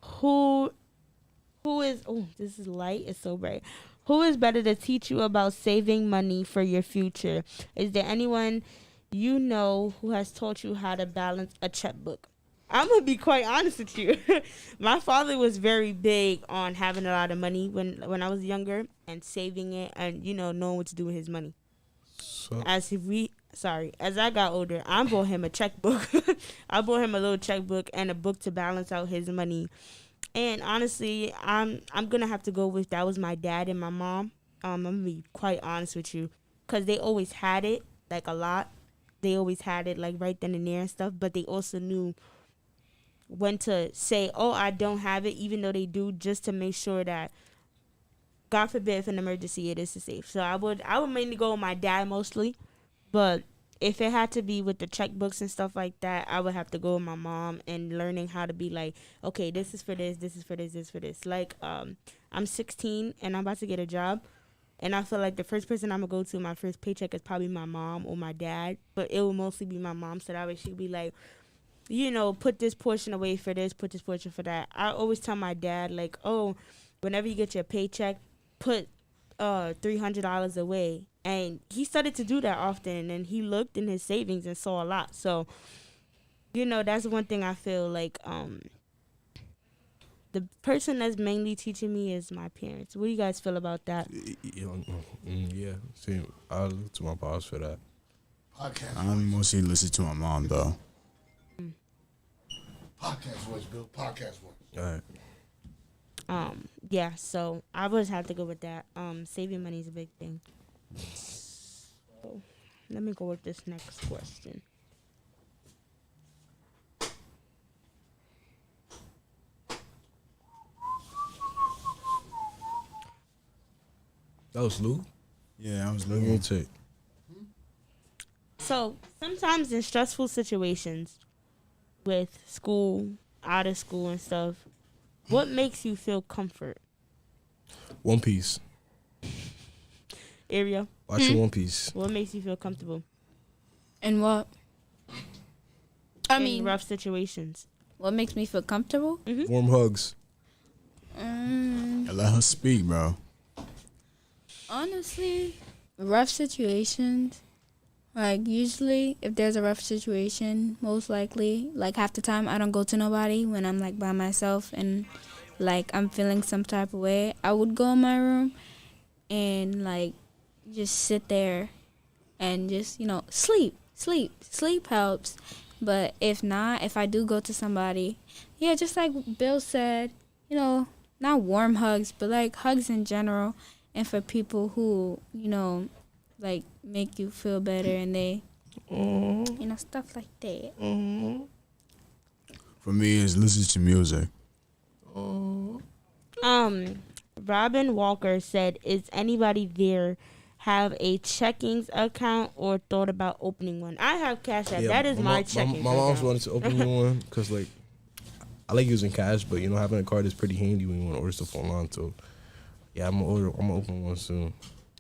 S2: who is, oh, this is light, it's so bright. Who is better to teach you about saving money for your future? Is there anyone you know who has taught you how to balance a checkbook? I'm going to be quite honest with you. My father was very big on having a lot of money when I was younger and saving it and, you know, knowing what to do with his money.
S7: So,
S2: As I got older, I bought him a checkbook. I bought him a little checkbook and a book to balance out his money. And honestly, I'm going to have to go with that was my dad and my mom. I'm going to be quite honest with you, because they always had it, like a lot. They always had it like right then and there and stuff, but they also knew when to say, oh, I don't have it, even though they do, just to make sure that, God forbid, if an emergency, it is safe. So I would mainly go with my dad mostly, but if it had to be with the checkbooks and stuff like that, I would have to go with my mom and learning how to be like, okay, this is for this, this is for this, this is for this. Like, I'm 16 and I'm about to get a job, and I feel like the first person I'm going to go to my first paycheck is probably my mom or my dad, but it will mostly be my mom, so that way she'll be like, you know, put this portion away for this, put this portion for that. I always tell my dad, like, oh, whenever you get your paycheck, put $300 away. And he started to do that often, and then he looked in his savings and saw a lot. So, you know, that's one thing I feel like the person that's mainly teaching me is my parents. What do you guys feel about that?
S7: yeah, see, I look to my boss for that.
S5: Podcast
S8: I
S5: voice.
S8: mostly listen to my mom though.
S5: Podcast voice, Bill. Podcast voice.
S7: All right.
S2: Yeah, so I would have to go with that. Saving money is a big thing. So let me go with this next question.
S7: That was Lou.
S8: Yeah, I was
S7: Let me
S8: looking.
S7: check.
S2: So sometimes in stressful situations with school, out of school and stuff, what makes you feel comfort?
S7: One Piece.
S2: Ariel,
S7: Watching One Piece.
S2: what makes you feel comfortable
S4: And what? I
S2: in
S4: mean,
S2: rough situations?
S4: what makes me feel comfortable?
S7: Warm hugs.
S8: Let her speak, bro.
S4: Honestly, rough situations. Like, usually, if there's a rough situation, most likely, like, half the time, I don't go to nobody when I'm, like, by myself and, like, I'm feeling some type of way. I would go in my room and, like, just sit there and just, sleep. Sleep helps. But if not, if I do go to somebody, yeah, just like Bill said, not warm hugs, but, like, hugs in general. And for people who, like, make you feel better and they, stuff like that.
S8: For me, it's listen to music.
S2: Robin Walker said, "Is anybody there have a checkings account or thought about opening one?" I have Cash App. That is my checkings
S7: My mom's
S2: account.
S7: wanted to open me one because, like, I like using cash, but having a card is pretty handy when you want to order stuff online. So, yeah, I'm gonna open one soon.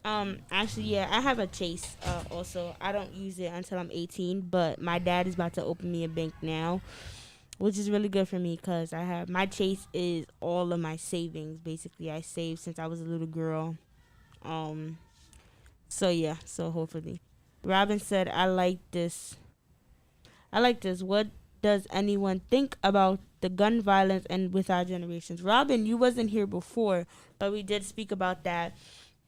S2: Actually, yeah, I have a Chase. Also, I don't use it until I'm 18, but my dad is about to open me a bank now, which is really good for me because my Chase is all of my savings. Basically, I saved since I was a little girl. So yeah, so hopefully. Robin said, I like this. What does anyone think about the gun violence and with our generations? Robin, you wasn't here before, but we did speak about that.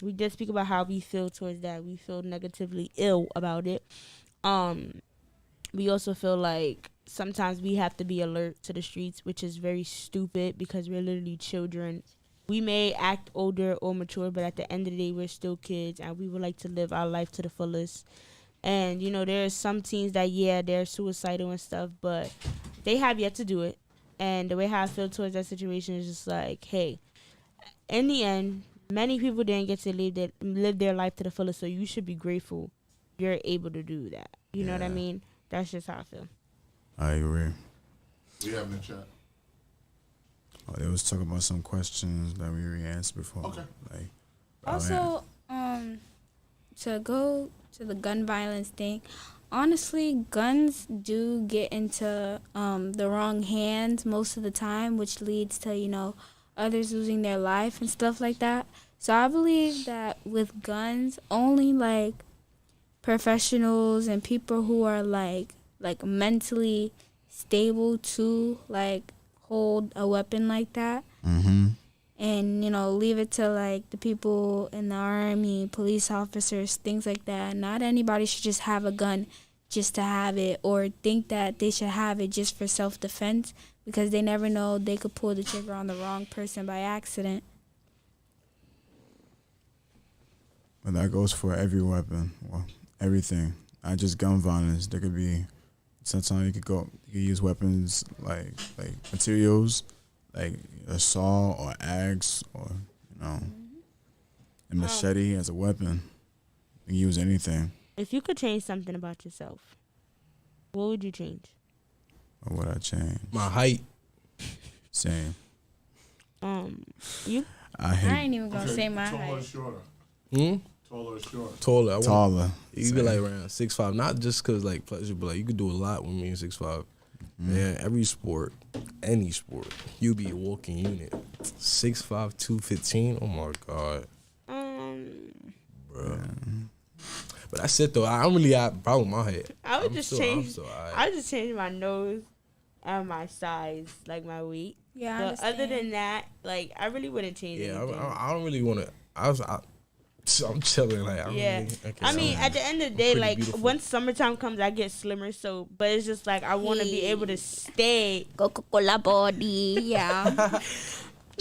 S2: We did speak about how we feel towards that. We feel negatively ill about it. We also feel like sometimes we have to be alert to the streets, which is very stupid because we're literally children. We may act older or mature, but at the end of the day, we're still kids, and we would like to live our life to the fullest. And, there's some teens that, yeah, they're suicidal and stuff, but they have yet to do it. And the way how I feel towards that situation is just like, hey, in the end, many people didn't get to live their life to the fullest, so you should be grateful you're able to do that. You know what I mean? That's just how I feel.
S8: I agree.
S5: We have in the chat.
S8: Oh, they was talking about some questions that we already answered before.
S5: Okay.
S8: Like,
S4: Also, to go to the gun violence thing, honestly, guns do get into the wrong hands most of the time, which leads to, others losing their life and stuff like that. So I believe that with guns, only, like, professionals and people who are, like mentally stable to, like, hold a weapon like that. And, leave it to, like, the people in the army, police officers, things like that. Not anybody should just have a gun just to have it or think that they should have it just for self-defense because they never know they could pull the trigger on the wrong person by accident.
S8: But that goes for every weapon, well, everything. Not just gun violence. There could be, sometimes you could use weapons like materials, like a saw or axe or, a machete as a weapon. You can use anything.
S2: If you could change something about yourself, what would you change?
S8: What would I change?
S7: My height.
S8: Same.
S2: You?
S8: I
S4: I ain't even gonna say my
S5: Taller or
S4: height.
S5: shorter?
S7: Hmm?
S5: Taller or shorter?
S7: Taller. I want,
S8: Taller.
S7: you could be like around 6'5", not just cause like pleasure, but like you could do a lot with me 6'5". Man, every sport, any sport, you be a walking unit. 6'5", 215. Oh my god, bro. But that's it though. I don't really have a problem with my head.
S2: I would
S7: I'm
S2: just
S7: still-
S2: change.
S7: I'm still alright.
S2: I would just change my nose and my size, like my weight.
S4: Yeah, I
S2: But
S4: understand.
S2: other than that, like I really wouldn't change
S7: Yeah,
S2: anything.
S7: I don't really want to. I So I'm chilling. Like, I don't
S2: Yeah.
S7: really,
S2: I mean, at the end of the day,
S7: pretty
S2: like
S7: beautiful.
S2: once summertime comes, I get slimmer. So, but it's just like I want to be able to stay.
S4: Coca-Cola body, yeah.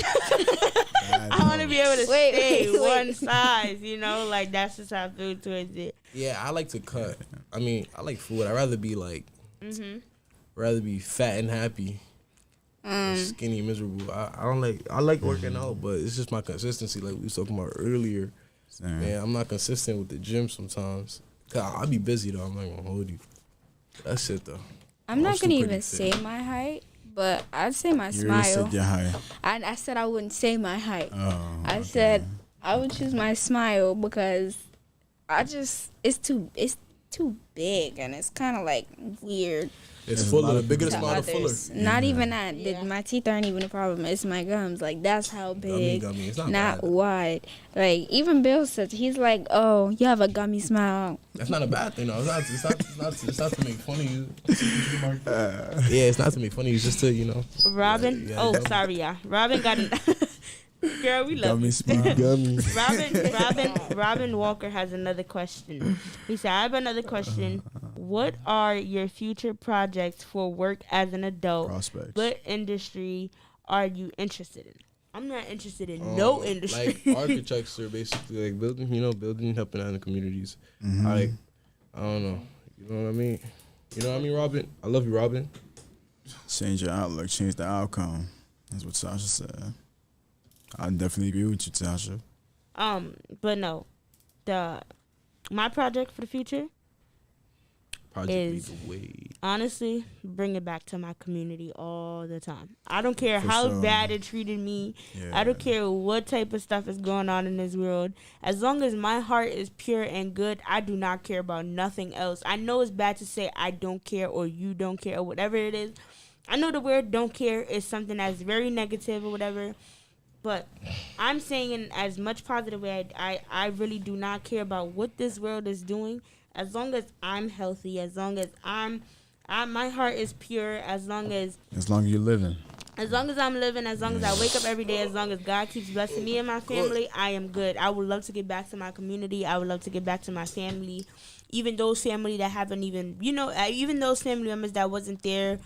S2: I want to be able to
S4: Wait,
S2: stay
S4: wait.
S2: one size. You know, like that's just how I feel towards it.
S7: yeah, I like to cut. I mean, I like food. I'd rather be like, rather be fat and happy, than skinny and miserable. I don't like. I like working out, but it's just my consistency. Like we was talking about earlier. Man, I'm not consistent with the gym sometimes. I'll be busy though. I'm not gonna hold you. That's it though.
S4: I'm not
S7: still
S4: gonna
S7: pretty
S4: even
S7: fit.
S4: say my height, but I'd say my
S8: You already
S4: smile.
S8: said your height.
S4: I said I wouldn't say my height.
S8: Oh,
S4: I
S8: okay.
S4: said I would choose my smile because it's too big and it's kind of like weird.
S7: It's
S8: There's a lot
S7: fuller.
S8: of
S7: Bigger the
S8: people-
S7: smile, the fuller.
S4: Others. Not even that.
S2: Yeah.
S4: My teeth aren't even a problem. It's my gums. Like that's how big.
S7: Gummy. It's not
S4: Not
S7: bad.
S4: wide. Like even Bill said, he's like, "Oh, you have a gummy smile."
S7: That's not a bad thing though. It's not to make fun of you. Yeah, it's not to make fun of you. It's just to, you know.
S2: Robin.
S7: Yeah,
S2: Oh,
S7: gummy.
S2: sorry, yeah. Robin got an. Girl, we love
S8: Gummy
S2: you.
S8: smile.
S7: Gummy.
S2: Robin Walker has another question. He said, I have another question. What are your future projects for work as an adult?
S8: Prospects.
S2: What industry are you interested in? I'm not interested in no industry.
S7: Like architecture, basically, like building, helping out in the communities. Like, I don't know. You know what I mean? You know what I mean, Robin? I love you, Robin.
S8: Change your outlook, change the outcome. That's what Sasha said. I definitely agree with you, Tasha.
S2: But no, my project for the future,
S7: Project
S2: Is-
S7: Lead the Way.
S2: honestly, bring it back to my community all the time. I don't care
S8: For
S2: how
S8: sure.
S2: bad it treated me.
S8: Yeah.
S2: I don't care what type of stuff is going on in this world. As long as my heart is pure and good, I do not care about nothing else. I know it's bad to say I don't care or you don't care or whatever it is. I know the word don't care is something that's very negative or whatever. But I'm saying in as much positive way, I really do not care about what this world is doing. As long as I'm healthy, as long as my heart is pure, as long as
S8: you're living.
S2: I'm living, as long as I wake up every day, as long as God keeps blessing me and my family, I am good. I would love to get back to my community. I would love to get back to my family. Even those family that haven't even, even those family members that wasn't there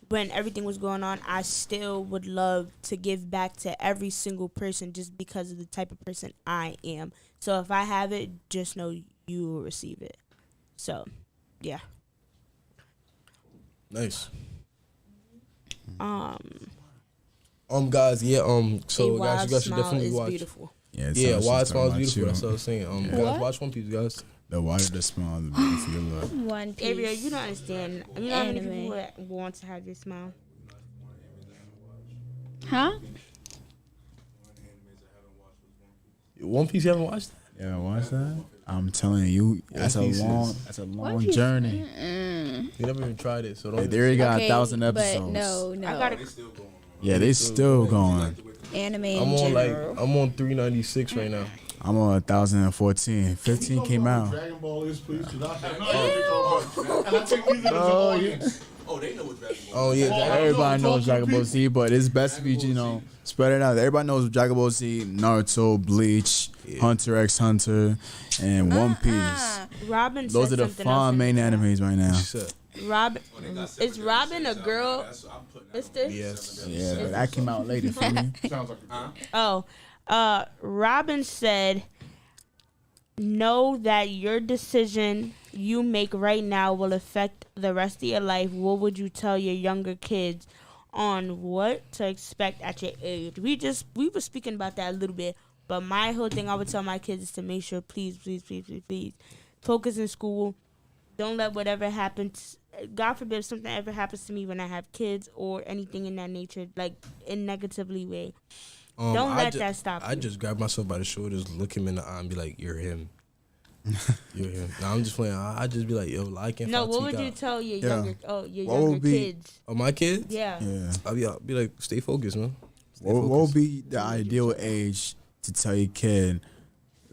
S2: when everything was going on, I still would love to give back to every single person just because of the type of person I am. So if I have it, just know you will receive it. So, yeah.
S7: Nice.
S2: A
S7: Guys, so guys, you
S2: wild
S7: guys should
S2: smile
S7: definitely
S2: is
S7: watch.
S2: beautiful.
S8: Yeah,
S7: Yeah,
S8: Tasha's
S7: Wild
S8: talking
S7: Smile is
S8: about
S7: beautiful.
S8: you.
S7: That's what I was saying.
S2: What?
S7: Guys, watch One Piece, guys.
S8: The wider the smile, the beautiful you look.
S4: One piece.
S2: Ariel, you don't understand. You know how many
S4: Anime.
S2: people that want to have your smile?
S4: Huh?
S7: One Piece, you haven't watched?
S8: Yeah, watch that. I'm telling you, that's a
S7: Piece
S8: long,
S7: is-
S8: that's a long journey.
S7: You never even tried it, so don't.
S8: Like, they already got
S4: Okay,
S8: 1,000
S4: but
S8: episodes.
S4: no.
S2: I gotta.
S8: Yeah, they still going.
S4: Anime in
S7: I'm on
S4: general.
S7: I'm on 396 right now.
S8: I'm on 1,014. 15 came out.
S5: Dragon Ball is, please. Do not have and I take these as an audience.
S1: Oh, they know what Dragon Ball
S7: Oh yeah,
S8: Everybody knows Dragon Ball Z, but it's best if you, spread it out. Everybody knows Dragon Ball Z, Naruto, Bleach, Hunter x Hunter, and One Piece.
S2: Robin
S8: Those
S2: said
S8: are the
S2: something
S8: fun
S2: else in
S8: main
S2: the chat.
S8: animes right now.
S7: shit.
S2: Robin, is Robin a girl? Is this?
S7: Yes.
S8: Yeah, but that came out later for me.
S5: Sounds like a
S2: Robin said, know that your decision you make right now will affect the rest of your life. What would you tell your younger kids on what to expect at your age? We were speaking about that a little bit, but my whole thing I would tell my kids is to make sure, please, focus in school. Don't let whatever happens, God forbid, if something ever happens to me when I have kids or anything in that nature, like in negatively way. Don't let that stop
S7: I
S2: you.
S7: just grab myself by the shoulders, look him in the eye, and be like, "You're him. You're him." Now I'm just playing. I just be like, "Yo, like and
S2: No, what would you tell your younger,
S8: What
S2: younger
S8: would be-
S2: kids?
S7: Oh, my kids?
S2: Yeah.
S8: Yeah.
S7: I'll be like, stay focused, man. Stay
S8: What would
S7: focused.
S8: be the ideal age to tell your kid,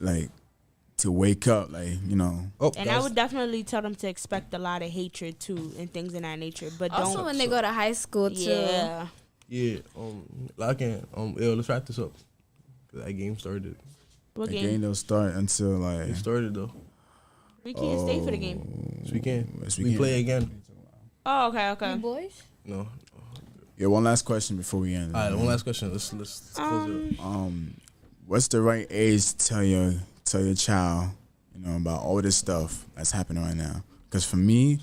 S8: like, to wake up, like,
S7: Oh,
S2: And I would definitely tell them to expect a lot of hatred too and things in that nature. But
S4: Also,
S2: don't.
S4: when they go to high school too.
S2: Yeah.
S7: Yeah. Like, let's wrap this up. 'Cause that game started.
S2: What
S8: The
S2: game?
S8: game don't start until like.
S7: It started though.
S2: We can't stay for the game.
S7: Yes, we can.
S8: Yes,
S7: We play again.
S2: Oh, okay.
S4: boys?
S7: No.
S8: Yeah, one last question before we end.
S7: All right, one last question. Let's close it up.
S8: What's the right age to tell your child, about all this stuff that's happening right now? Because for me,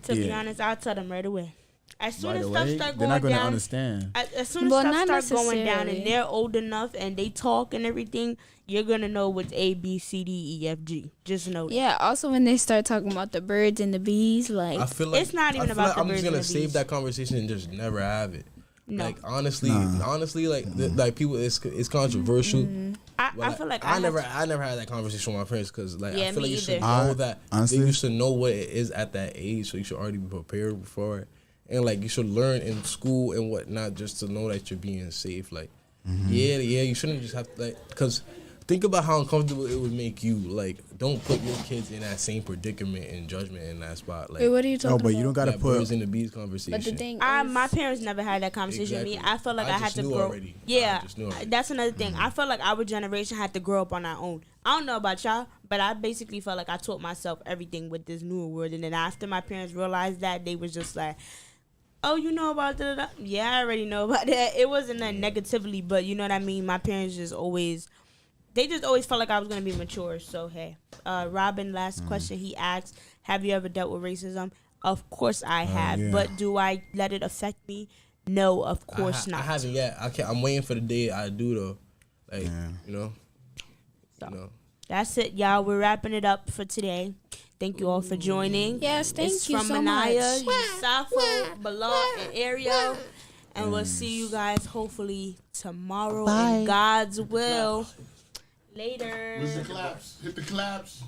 S2: To be
S8: Yeah.
S2: honest, I'll tell them right away. As soon
S6: Right
S2: as
S6: away,
S2: stuff start
S6: they're not
S2: going
S6: gonna
S2: down,
S6: understand.
S2: as soon as
S4: Well,
S2: stuff
S4: not
S2: start going down and
S4: necessarily.
S2: they're old enough and they talk and everything, you're gonna know what's A, B, C, D, E, F, G. Just know that.
S4: Yeah. Also, when they start talking about the birds and the bees, like
S7: I feel like
S2: It's not even
S7: I feel
S2: about
S7: like
S2: the
S7: I'm just
S2: birds
S7: gonna
S2: and the
S7: save
S2: bees.
S7: that conversation and just never have it.
S2: No.
S7: Like honestly, like like people, it's controversial.
S2: I
S7: But
S2: feel like
S7: I
S2: have
S7: never
S2: to-
S7: I never had that conversation with my parents because like
S2: Yeah,
S7: I feel
S2: me
S7: like you should
S2: either.
S7: know that
S8: honestly-
S7: you should know what it is at that age, so you should already be prepared for it. And like you should learn in school and whatnot just to know that you're being safe. Like yeah, you shouldn't just have to like because think about how uncomfortable it would make you. Like don't put your kids in that same predicament and judgment in that spot. Like
S4: wait, what are you talking
S8: no,
S4: about?
S8: but you don't gotta
S7: that
S8: put.
S7: birds and the bees conversation.
S4: But the thing
S2: My
S4: is,
S2: parents never had that conversation with me.
S7: Exactly.
S2: I felt like
S7: I
S2: I had
S7: just
S2: to
S7: knew
S2: grow.
S7: already.
S2: Yeah,
S7: I just knew already.
S2: that's another thing. I felt like our generation had to grow up on our own. I don't know about y'all, but I basically felt like I taught myself everything with this newer world. And then after my parents realized that, they was just like, "Oh, you know about that?" Yeah, I already know about that. It wasn't that negatively, but you know what I mean. My parents just always felt like I was gonna be mature. So hey, Robin, last question he asked: have you ever dealt with racism? Of course I have,
S8: yeah.
S2: but do I let it affect me? No, of course
S7: I
S2: not.
S7: haven't yet. I'm waiting for the day I do though. Like
S8: Yeah.
S2: So, that's it, y'all. We're wrapping it up for today. Thank you all for joining.
S4: Yes, thank
S2: It's
S4: you
S2: from
S4: so
S2: Mynaya,
S4: much.
S2: Yusafo, Bilal, and Ariel. And we'll see you guys hopefully tomorrow in God's will. Later.
S5: Where's the claps? Hit the claps.